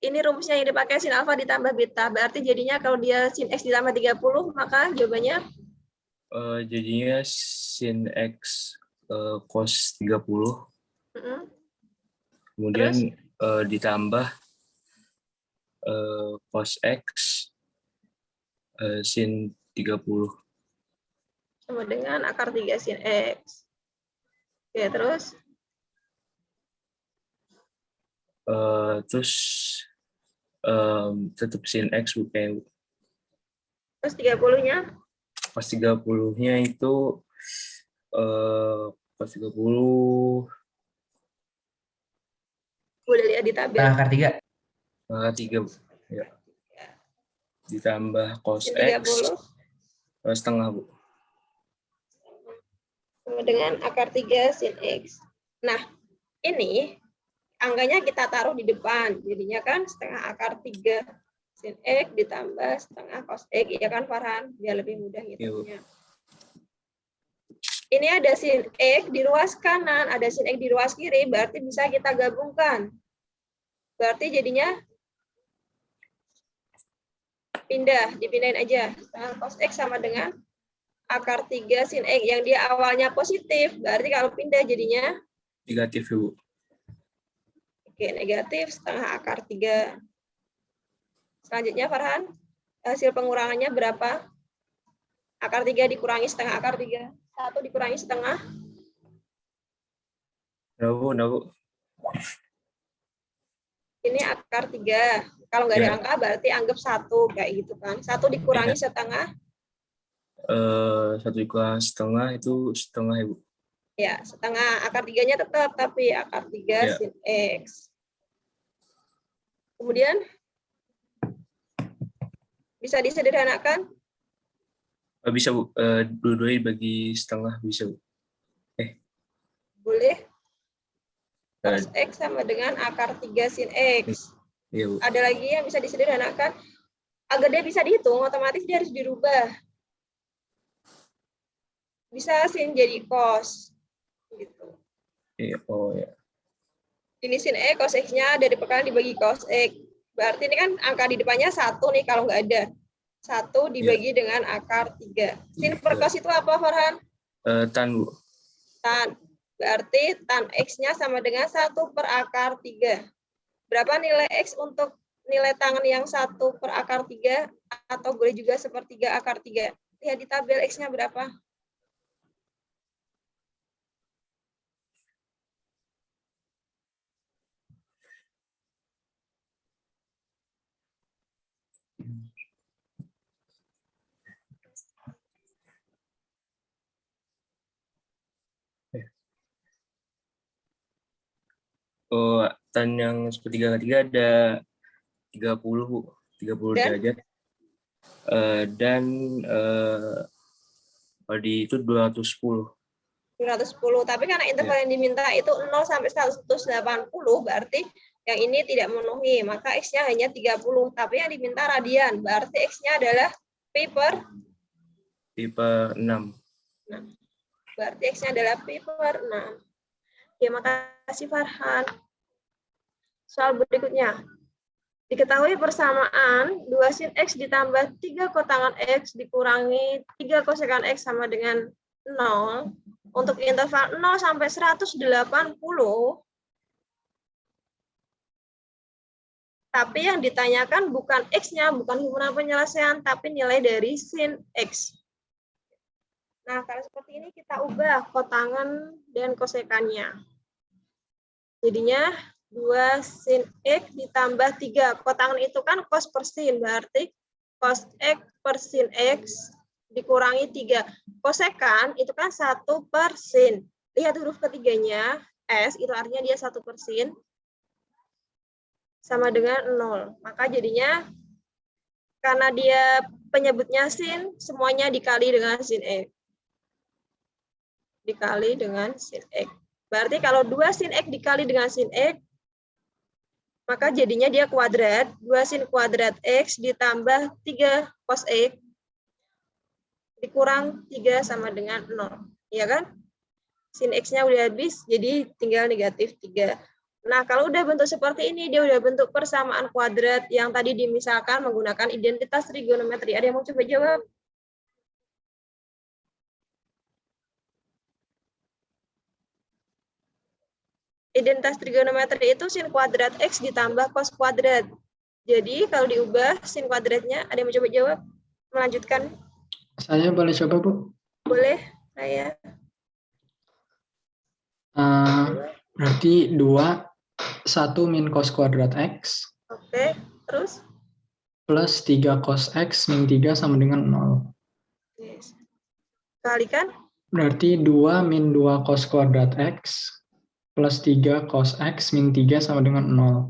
Ini rumusnya yang dipakai sin alfa ditambah beta. Berarti jadinya kalau dia sin X ditambah 30, maka jawabannya? Jadinya sin X cos 30. Kemudian ditambah cos X sin 30. Sama dengan akar 3 sin X. Oke, terus? Terus tetap sin X bukan. Terus 30-nya? Pas 30-nya itu pas 30 Boleh lihat di tabel. Akar 3. Akar 3, Bu. Ya. Ditambah cos Sin X 30. setengah, Bu. Sama dengan akar 3 sin X. Nah, ini angkanya kita taruh di depan. Jadinya kan setengah akar 3 sin X ditambah setengah cos X. Ya kan, Farhan? Biar lebih mudah ngitungnya. Ini ada sin X di ruas kanan, ada sin X di ruas kiri, berarti bisa kita gabungkan. Berarti jadinya dipindahin aja. Setengah cos X sama dengan akar 3 sin X. Yang dia awalnya positif, berarti kalau pindah jadinya? Negatif, Ibu. Oke, negatif setengah akar 3. Selanjutnya, Farhan, hasil pengurangannya berapa? Akar 3 dikurangi setengah akar 3. 1 dikurangi setengah. Nah, Bu. Ini akar 3. Kalau nggak ada angka berarti anggap 1 kayak gitu kan. 1 dikurangi setengah. 1 dikurangi setengah itu setengah, Ibu. Ya, setengah. Akar 3-nya tetap, tapi akar 3 sin X. Kemudian bisa disederhanakan? Bisa, Bu. Dua-duanya dibagi setengah bisa, Bu. Boleh. Cos X sama dengan akar 3 sin X. Iya, Bu. Ada lagi yang bisa disederhanakan? Agar dia bisa dihitung, otomatis dia harus dirubah. Bisa sin jadi cos. Gitu. Iya, oh ya. Ini sin X, cos X-nya dari pekanan dibagi cos X. Berarti ini kan angka di depannya 1 nih kalau nggak ada. 1 dibagi dengan akar 3. Sin per cos itu apa, Farhan? Tan, Bu. Tan. Berarti tan X-nya sama dengan 1 per akar 3. Berapa nilai X untuk nilai tangan yang 1 per akar 3? Atau boleh juga sepertiga akar 3? Lihat di tabel X-nya berapa? Oh, tan yang sepertiga ketiga ada 30, Bu. 30 Dan? derajat. Dan di itu 210. 210. Tapi karena interval yang diminta itu 0 sampai 180, berarti yang ini tidak memenuhi. Maka X-nya hanya 30. Tapi yang diminta radian, berarti X-nya adalah pi per 6. Berarti X-nya adalah pi per 6. Oke, makasih Farhan. Soal berikutnya. Diketahui persamaan 2 sin X ditambah 3 kotangan X dikurangi 3 kosekan X sama dengan 0. Untuk interval 0 sampai 180, tapi yang ditanyakan bukan X-nya, bukan himpunan penyelesaian, tapi nilai dari sin X. Nah, kalau seperti ini kita ubah kotangan dan kosekannya. Jadinya 2 sin X ditambah 3. Kotangan itu kan cos per sin, berarti cos X per sin X dikurangi 3. Kosekan itu kan 1 per sin. Lihat huruf ketiganya, S, itu artinya dia 1 per sin, sama dengan 0. Maka jadinya, karena dia penyebutnya sin, semuanya dikali dengan sin X. Dikali dengan sin X. Berarti kalau 2 sin X dikali dengan sin X, maka jadinya dia kuadrat. 2 sin kuadrat X ditambah 3 cos X dikurang 3 sama dengan 0. Iya kan? Sin X-nya udah habis, jadi tinggal negatif 3. Nah, kalau udah bentuk seperti ini, dia udah bentuk persamaan kuadrat yang tadi dimisalkan menggunakan identitas trigonometri. Ada yang mau coba jawab? Identitas trigonometri itu sin kuadrat X ditambah cos kuadrat. Jadi kalau diubah sin kuadratnya, ada yang mau coba jawab? Melanjutkan? Saya boleh coba, Bu? Boleh, saya. Berarti 2, 1 min cos kuadrat X. Oke, terus? Plus 3 cos X min 3 sama dengan 0. Yes. Kalikan? Berarti 2 min 2 cos kuadrat X plus 3 cos X min 3 sama dengan 0.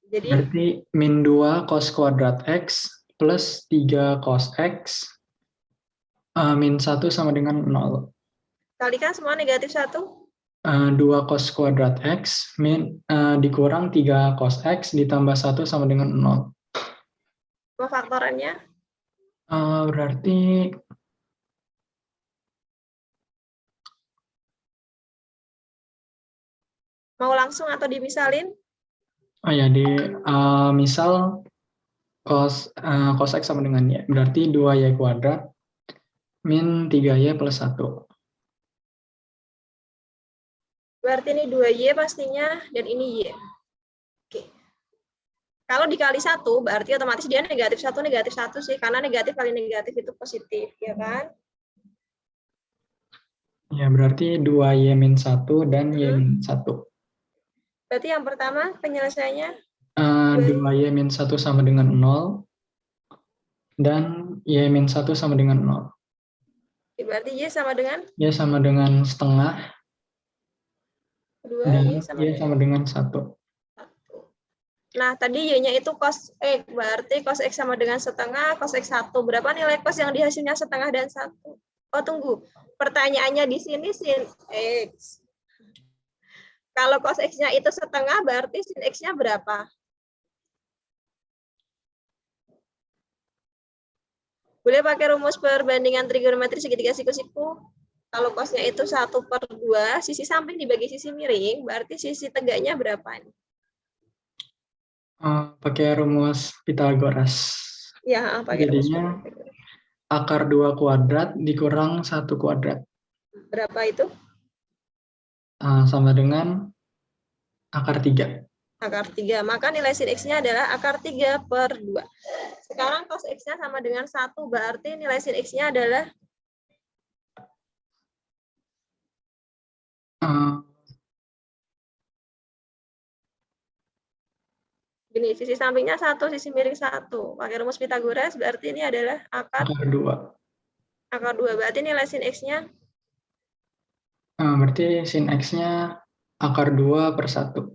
Jadi berarti min 2 cos kuadrat X plus 3 cos X min 1 sama dengan 0. Kalikan semua negatif 1. 2 cos kuadrat X dikurang 3 cos X ditambah 1 sama dengan 0. Faktorannya? Berarti mau langsung atau dimisalin? Oh ya, misal cos X sama dengan Y. Berarti 2Y kuadrat min 3Y plus 1. Berarti ini 2Y pastinya, dan ini Y. Oke. Kalau dikali 1, berarti otomatis dia negatif 1 sih. Karena negatif kali negatif itu positif, ya kan? Ya, berarti 2Y min 1 dan Y min 1. Berarti yang pertama penyelesaiannya? 2Y min 1 sama dengan 0. Dan Y min 1 sama dengan 0. Berarti Y sama dengan? Y sama dengan setengah. 2, dan Y sama dengan 1. Nah, tadi Y-nya itu cos X. Berarti cos X sama dengan setengah, cos X 1. Berapa nilai cos yang dihasilnya setengah dan 1? Oh, tunggu. Pertanyaannya di sini sin X. Kalau cos X-nya itu setengah, berarti sin X-nya berapa? Boleh pakai rumus perbandingan trigonometri segitiga siku-siku. Kalau cosnya itu 1/2, sisi samping dibagi sisi miring, berarti sisi tegaknya berapa? Pakai rumus Pythagoras. Ya, pakai rumus jadinya akar 2 kuadrat dikurang 1 kuadrat. Berapa itu? Sama dengan akar 3. Akar 3. Maka nilai sin X-nya adalah akar 3/2. Sekarang cos X-nya sama dengan 1, berarti nilai sin X-nya adalah gini, sisi sampingnya 1, sisi miring 1. Pakai rumus Pythagoras, berarti ini adalah akar akar 2. 2. Berarti nilai sin X-nya Berarti sin X-nya akar 2 per 1.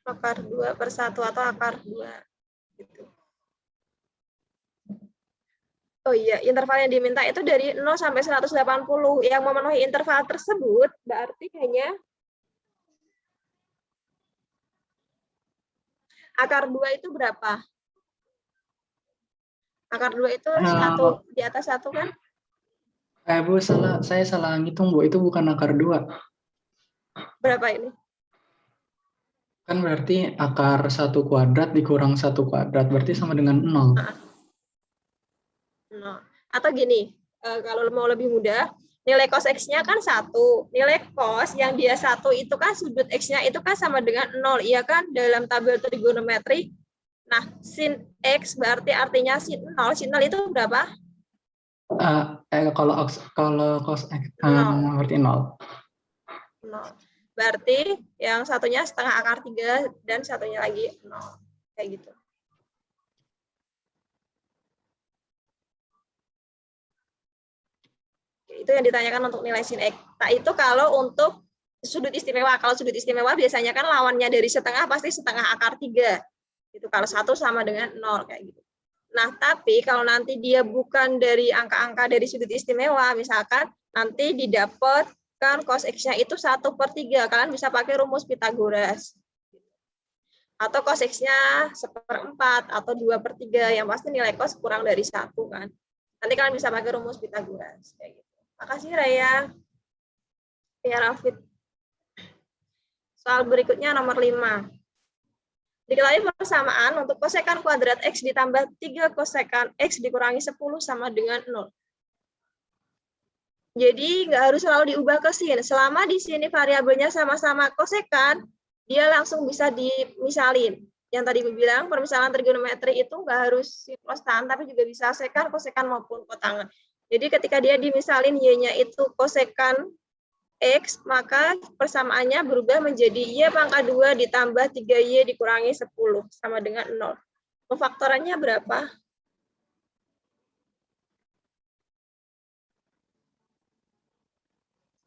akar 2 per 1 atau akar 2. Gitu. Oh iya, interval yang diminta itu dari 0 sampai 180. Yang memenuhi interval tersebut berarti hanya akar 2 itu berapa? Akar 2 itu 1 di atas 1 kan? Bu, saya salah ngitung, Bu. Itu bukan akar 2. Berapa ini? Kan berarti akar 1 kuadrat dikurang 1 kuadrat, berarti sama dengan 0. 0. Atau gini, kalau mau lebih mudah, nilai cos X-nya kan 1. Nilai cos yang dia 1 itu kan sudut X-nya itu kan sama dengan 0. Iya kan? Dalam tabel trigonometri. Nah, sin X berarti artinya sin 0. Sin 0 itu berapa? Kalau cos X, 0. berarti 0. 0. Berarti yang satunya setengah akar 3 dan satunya lagi 0. Kayak gitu. Itu yang ditanyakan untuk nilai sin X. Nah, itu kalau untuk sudut istimewa. Kalau sudut istimewa biasanya kan lawannya dari setengah pasti setengah akar 3. Itu kalau 1 sama dengan 0 kayak gitu. Nah, tapi kalau nanti dia bukan dari angka-angka dari sudut istimewa, misalkan nanti didapatkan cos X-nya itu 1/3. Kalian bisa pakai rumus Pythagoras. Atau cos X-nya 1/4 atau 2/3. Yang pasti nilai cos kurang dari 1 kan. Nanti kalian bisa pakai rumus Pythagoras kayak gitu. Makasih Raya. Ya Rafid. Soal berikutnya nomor 5. Diketahui persamaan untuk kosekan kuadrat X ditambah 3 kosekan X dikurangi 10 sama dengan 0. Jadi nggak harus selalu diubah ke sin. Selama di sini variabelnya sama-sama kosekan, dia langsung bisa dimisalin. Yang tadi bilang permisalan trigonometri itu nggak harus sin plus tan, tapi juga bisa sekan, kosekan maupun kotangan. Jadi ketika dia dimisalin y-nya itu kosekan X, maka persamaannya berubah menjadi Y pangkat 2 ditambah 3Y dikurangi 10 sama dengan 0. Pemfaktorannya berapa?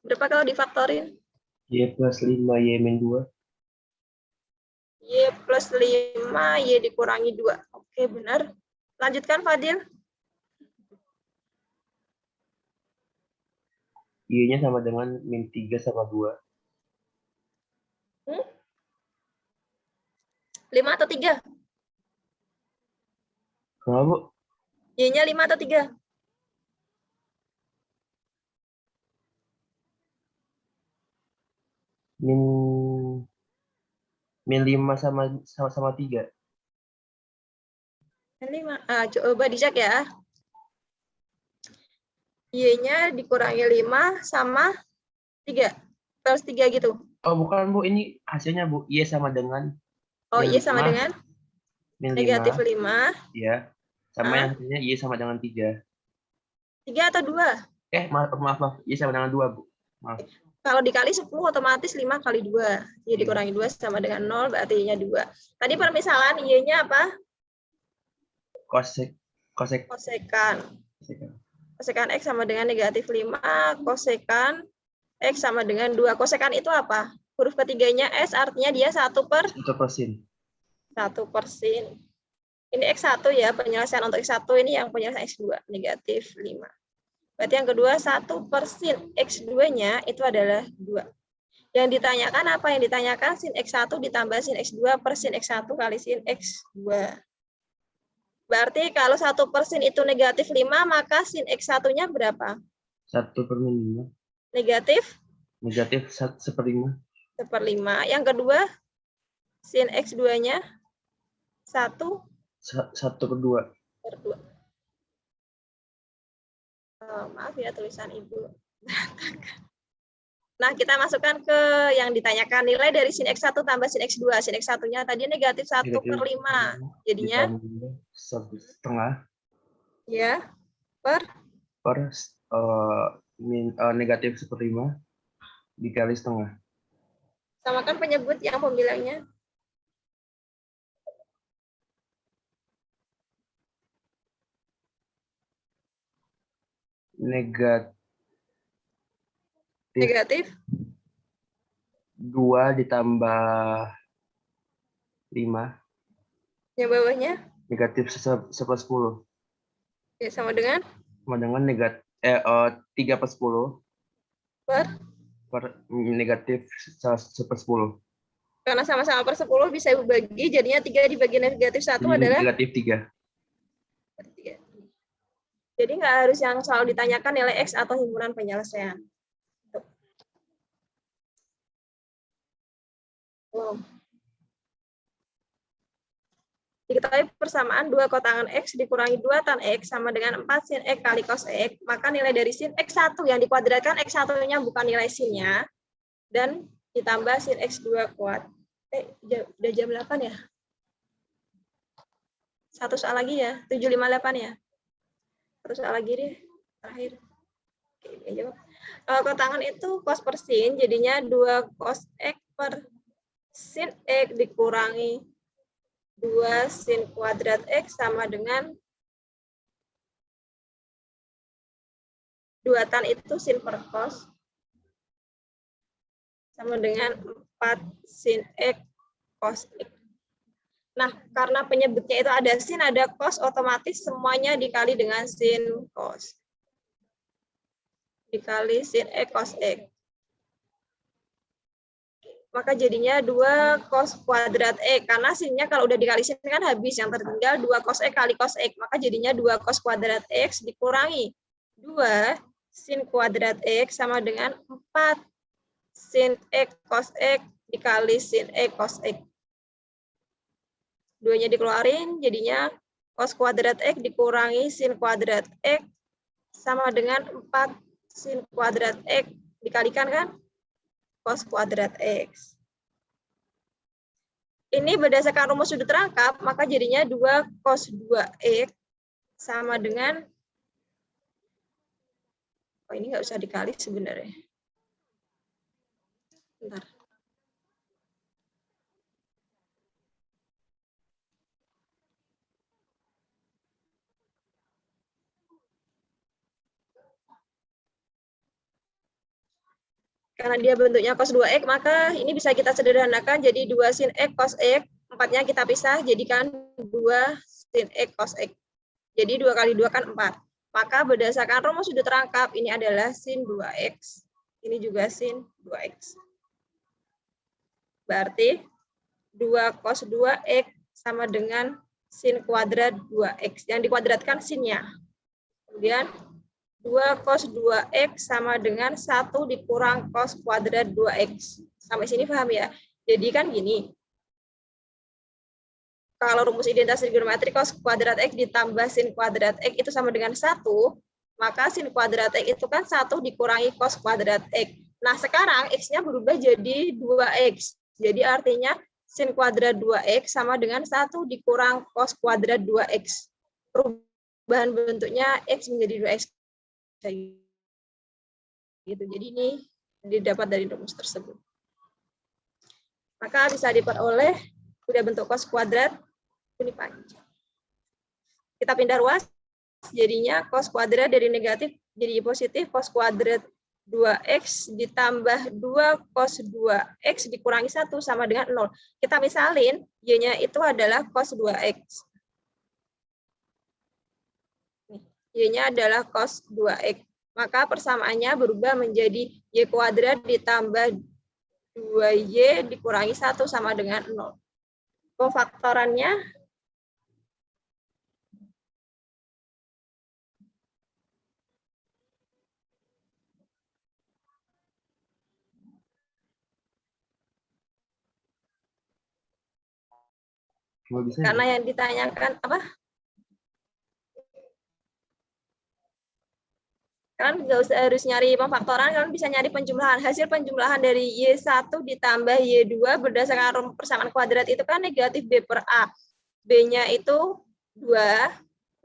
Berapa kalau difaktorin? Y plus 5, Y min 2. Y plus 5, Y dikurangi 2. Oke, benar. Lanjutkan, Fadil. Y-nya sama dengan min 3 sama 2. 5 atau 3? Kenapa, Bu? Y-nya 5 atau 3? Min 5 sama 3. Min 5. Coba dicek ya. Y-nya dikurangi 5 sama 3. Plus 3 gitu. Oh, bukan, Bu. Ini hasilnya, Bu. Y sama dengan Oh, min Y sama 5, dengan min 5. negatif 5. Ya. Sama yang hasilnya Y sama dengan 3. 3 atau 2? Maaf. Y sama dengan 2, Bu. Maaf. Kalau dikali 10 otomatis 5 kali 2. Y dikurangi 2 sama dengan 0, berarti Y-nya 2. Tadi permisalan Y-nya apa? Kosekan. Kosekan X sama dengan negatif 5, kosekan X sama dengan 2. Kosekan itu apa? Huruf ketiganya S, artinya dia 1/sin. Ini X1 ya, penyelesaian untuk X1, ini yang penyelesaian X2, negatif 5. Berarti yang kedua 1/sin X2-nya itu adalah 2. Yang ditanyakan apa? Yang ditanyakan sin X1 ditambah sin X2 per sin X1 kali sin X2. Berarti kalau 1/sin itu negatif 5, maka sin X1-nya berapa? 1/5. Negatif? Negatif 1/5. 1/5. Yang kedua, sin X2-nya 1/2. Maaf ya tulisan Ibu. Nah, kita masukkan ke yang ditanyakan. Nilai dari sin X1 tambah sin X2. Sin X1-nya tadi negatif 1/5. Jadinya, ditambah 1/2 ya, per negatif 1/5 dikali setengah. samakan penyebut yang pembilangnya. Negatif 2 ditambah 5 yang bawahnya negatif 1/10 ya, sama dengan negatif 3/10 per negatif 1/10. karena sama-sama per 10 bisa dibagi, jadinya 3 dibagi negatif 1 Jadi adalah negatif 3. 3. Jadi nggak harus yang selalu ditanyakan nilai X atau himpunan penyelesaian. Diketahui persamaan 2 kotangan X dikurangi 2 tan X sama dengan 4 sin X kali cos X, maka nilai dari sin X1 yang dikuadratkan X1-nya bukan nilai sinnya, dan ditambah sin X2 kuad. Udah jam 8 ya? Satu soal lagi ya, 758 ya? Satu soal lagi deh, terakhir. Oke, jawab. Kotangan itu cos per sin, jadinya 2 cos X per sin X dikurangi 2 sin kuadrat X sama dengan 2 tan itu sin per cos sama dengan 4 sin X cos X. Nah, karena penyebutnya itu ada sin, ada cos, otomatis semuanya dikali dengan sin cos. Dikali sin X cos X. Maka jadinya 2 cos kuadrat X. Karena sinnya kalau udah dikali sin kan habis. Yang tertinggal 2 cos X kali cos X. Maka jadinya 2 cos kuadrat X dikurangi 2 sin kuadrat X sama dengan 4 sin X cos X dikali sin X cos X. Duanya dikeluarin, jadinya cos kuadrat X dikurangi sin kuadrat X sama dengan 4 sin kuadrat X dikalikan kan cos kuadrat X. Ini berdasarkan rumus sudut rangkap, maka jadinya 2 cos 2X sama dengan, oh ini nggak usah dikali sebenarnya. Bentar. Karena dia bentuknya cos 2X, maka ini bisa kita sederhanakan jadi 2 sin X cos X, 4-nya kita pisah, jadikan 2 sin X cos X. Jadi 2 kali 2 kan 4. Maka berdasarkan rumus sudut rangkap, ini adalah sin 2X. Ini juga sin 2X. Berarti 2 cos 2X sama dengan sin kuadrat 2X. Yang dikuadratkan sinnya. Kemudian 2 cos 2X sama dengan 1 dikurang cos kuadrat 2X. Sampai sini paham ya? Jadi kan gini. Kalau rumus identitas trigonometri cos kuadrat X ditambah sin kuadrat X itu sama dengan 1, maka sin kuadrat X itu kan 1 dikurangi cos kuadrat X. Nah, sekarang X-nya berubah jadi 2X. Jadi artinya sin kuadrat 2X sama dengan 1 dikurang cos kuadrat 2X. Perubahan bentuknya X menjadi 2X. Gitu. Jadi ini didapat dari rumus tersebut. Maka bisa diperoleh udah bentuk cos kuadrat ini panjang. Kita pindah ruas, jadinya cos kuadrat dari negatif jadi positif, cos kuadrat 2X ditambah 2 cos 2X dikurangi 1 sama dengan 0. Kita misalin, Y-nya itu adalah cos 2X. Y-nya adalah cos 2X. Maka persamaannya berubah menjadi Y kuadrat ditambah 2Y dikurangi 1 sama dengan 0. Pemfaktorannya karena yang ditanyakan apa? Kalian nggak usah harus nyari pemfaktoran, kalian bisa nyari penjumlahan. Hasil penjumlahan dari Y1 ditambah Y2 berdasarkan rumus persamaan kuadrat itu kan negatif B per A. B-nya itu 2.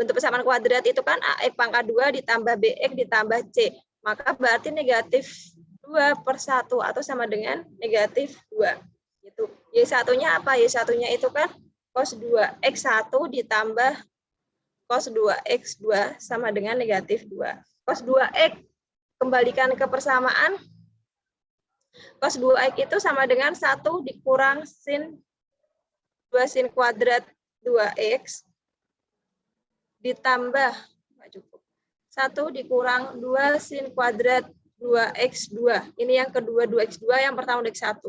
Bentuk persamaan kuadrat itu kan AX pangkat 2 ditambah BX ditambah C. Maka berarti negatif 2 per 1 atau sama dengan negatif 2. Gitu. Y1-nya apa? Y1-nya itu kan cos 2X1 ditambah cos 2X2 sama dengan negatif 2. Cos 2X, kembalikan ke persamaan. Cos 2X itu sama dengan 1 dikurang sin 2 sin kuadrat 2X ditambah, nggak cukup, 1 dikurang 2 sin kuadrat 2X2. Ini yang kedua 2X2, yang pertama X1.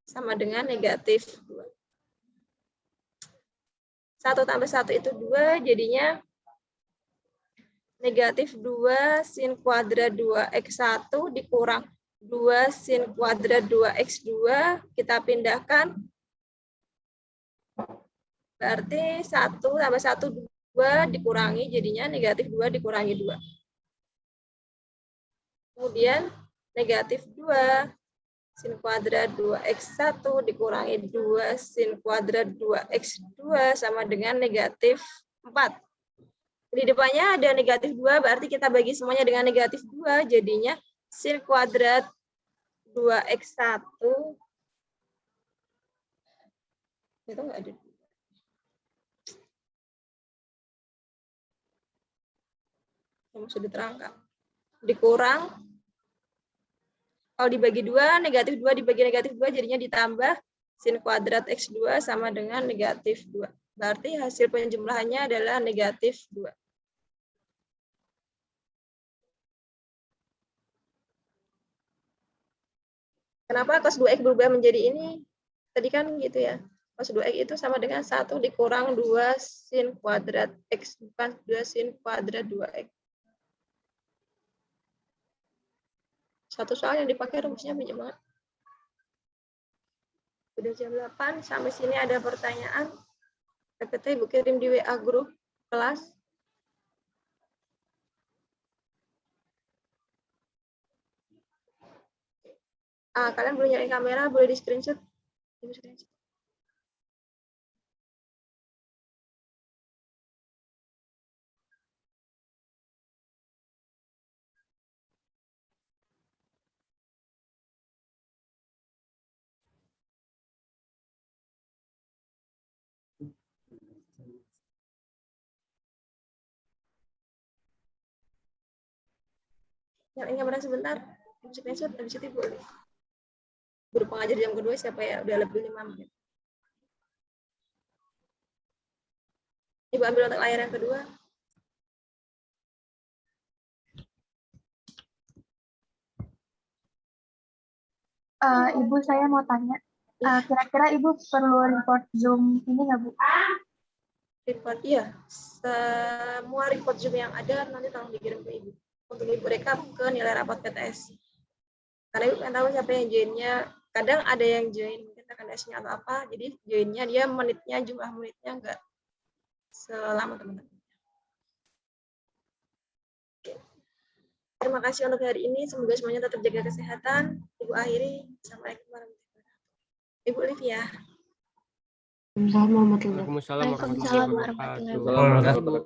Sama dengan negatif 2. 1 tambah 1 itu 2, jadinya negatif 2 sin kuadrat 2X1 dikurang 2 sin kuadrat 2X2. Kita pindahkan. Berarti 1 tambah 1, 2 dikurangi, jadinya negatif 2 dikurangi 2. Kemudian negatif 2 sin kuadrat 2X1 dikurangi 2 sin kuadrat 2X2 sama dengan negatif 4. Di depannya ada negatif 2, berarti kita bagi semuanya dengan negatif 2, jadinya sin kuadrat 2X1 itu enggak ada. Yang sudah diterangkan. Dikurang, kalau dibagi 2, negatif 2 dibagi negatif 2, jadinya ditambah sin kuadrat X2 sama dengan negatif 2. Berarti hasil penjumlahannya adalah negatif 2. Kenapa cos 2X berubah menjadi ini? Tadi kan gitu ya. Cos 2X itu sama dengan 1 dikurang 2 sin kuadrat X, bukan 2 sin kuadrat 2X. Satu soal yang dipakai rumusnya banyak banget. Udah jam 8, sampai sini ada pertanyaan. PPT Ibu kirim di WA grup kelas. Kalian boleh nyalain kamera, boleh di screenshot. Nyalain kamera sebentar. Screenshot, habis itu boleh. Guru pengajar jam kedua siapa ya? Udah lebih 5 menit. Ibu ambil otak layar yang kedua. Ibu, saya mau tanya. Kira-kira Ibu perlu report Zoom ini nggak, Bu? Report, iya. Semua report Zoom yang ada nanti tolong dikirim ke Ibu. Untuk Ibu rekap ke nilai rapot PTS. Karena Ibu pengen tahu siapa yang join-nya. Kadang ada yang join mungkin rekomendasinya atau apa. Jadi join-nya dia menitnya, jumlah menitnya enggak selama teman-teman. Terima kasih untuk hari ini. Semoga semuanya tetap jaga kesehatan. Ibu akhiri. Assalamualaikum warahmatullahi wabarakatuh. Ibu Olivia. Waalaikumsalam warahmatullahi wabarakatuh. Waalaikumsalam warahmatullahi wabarakatuh.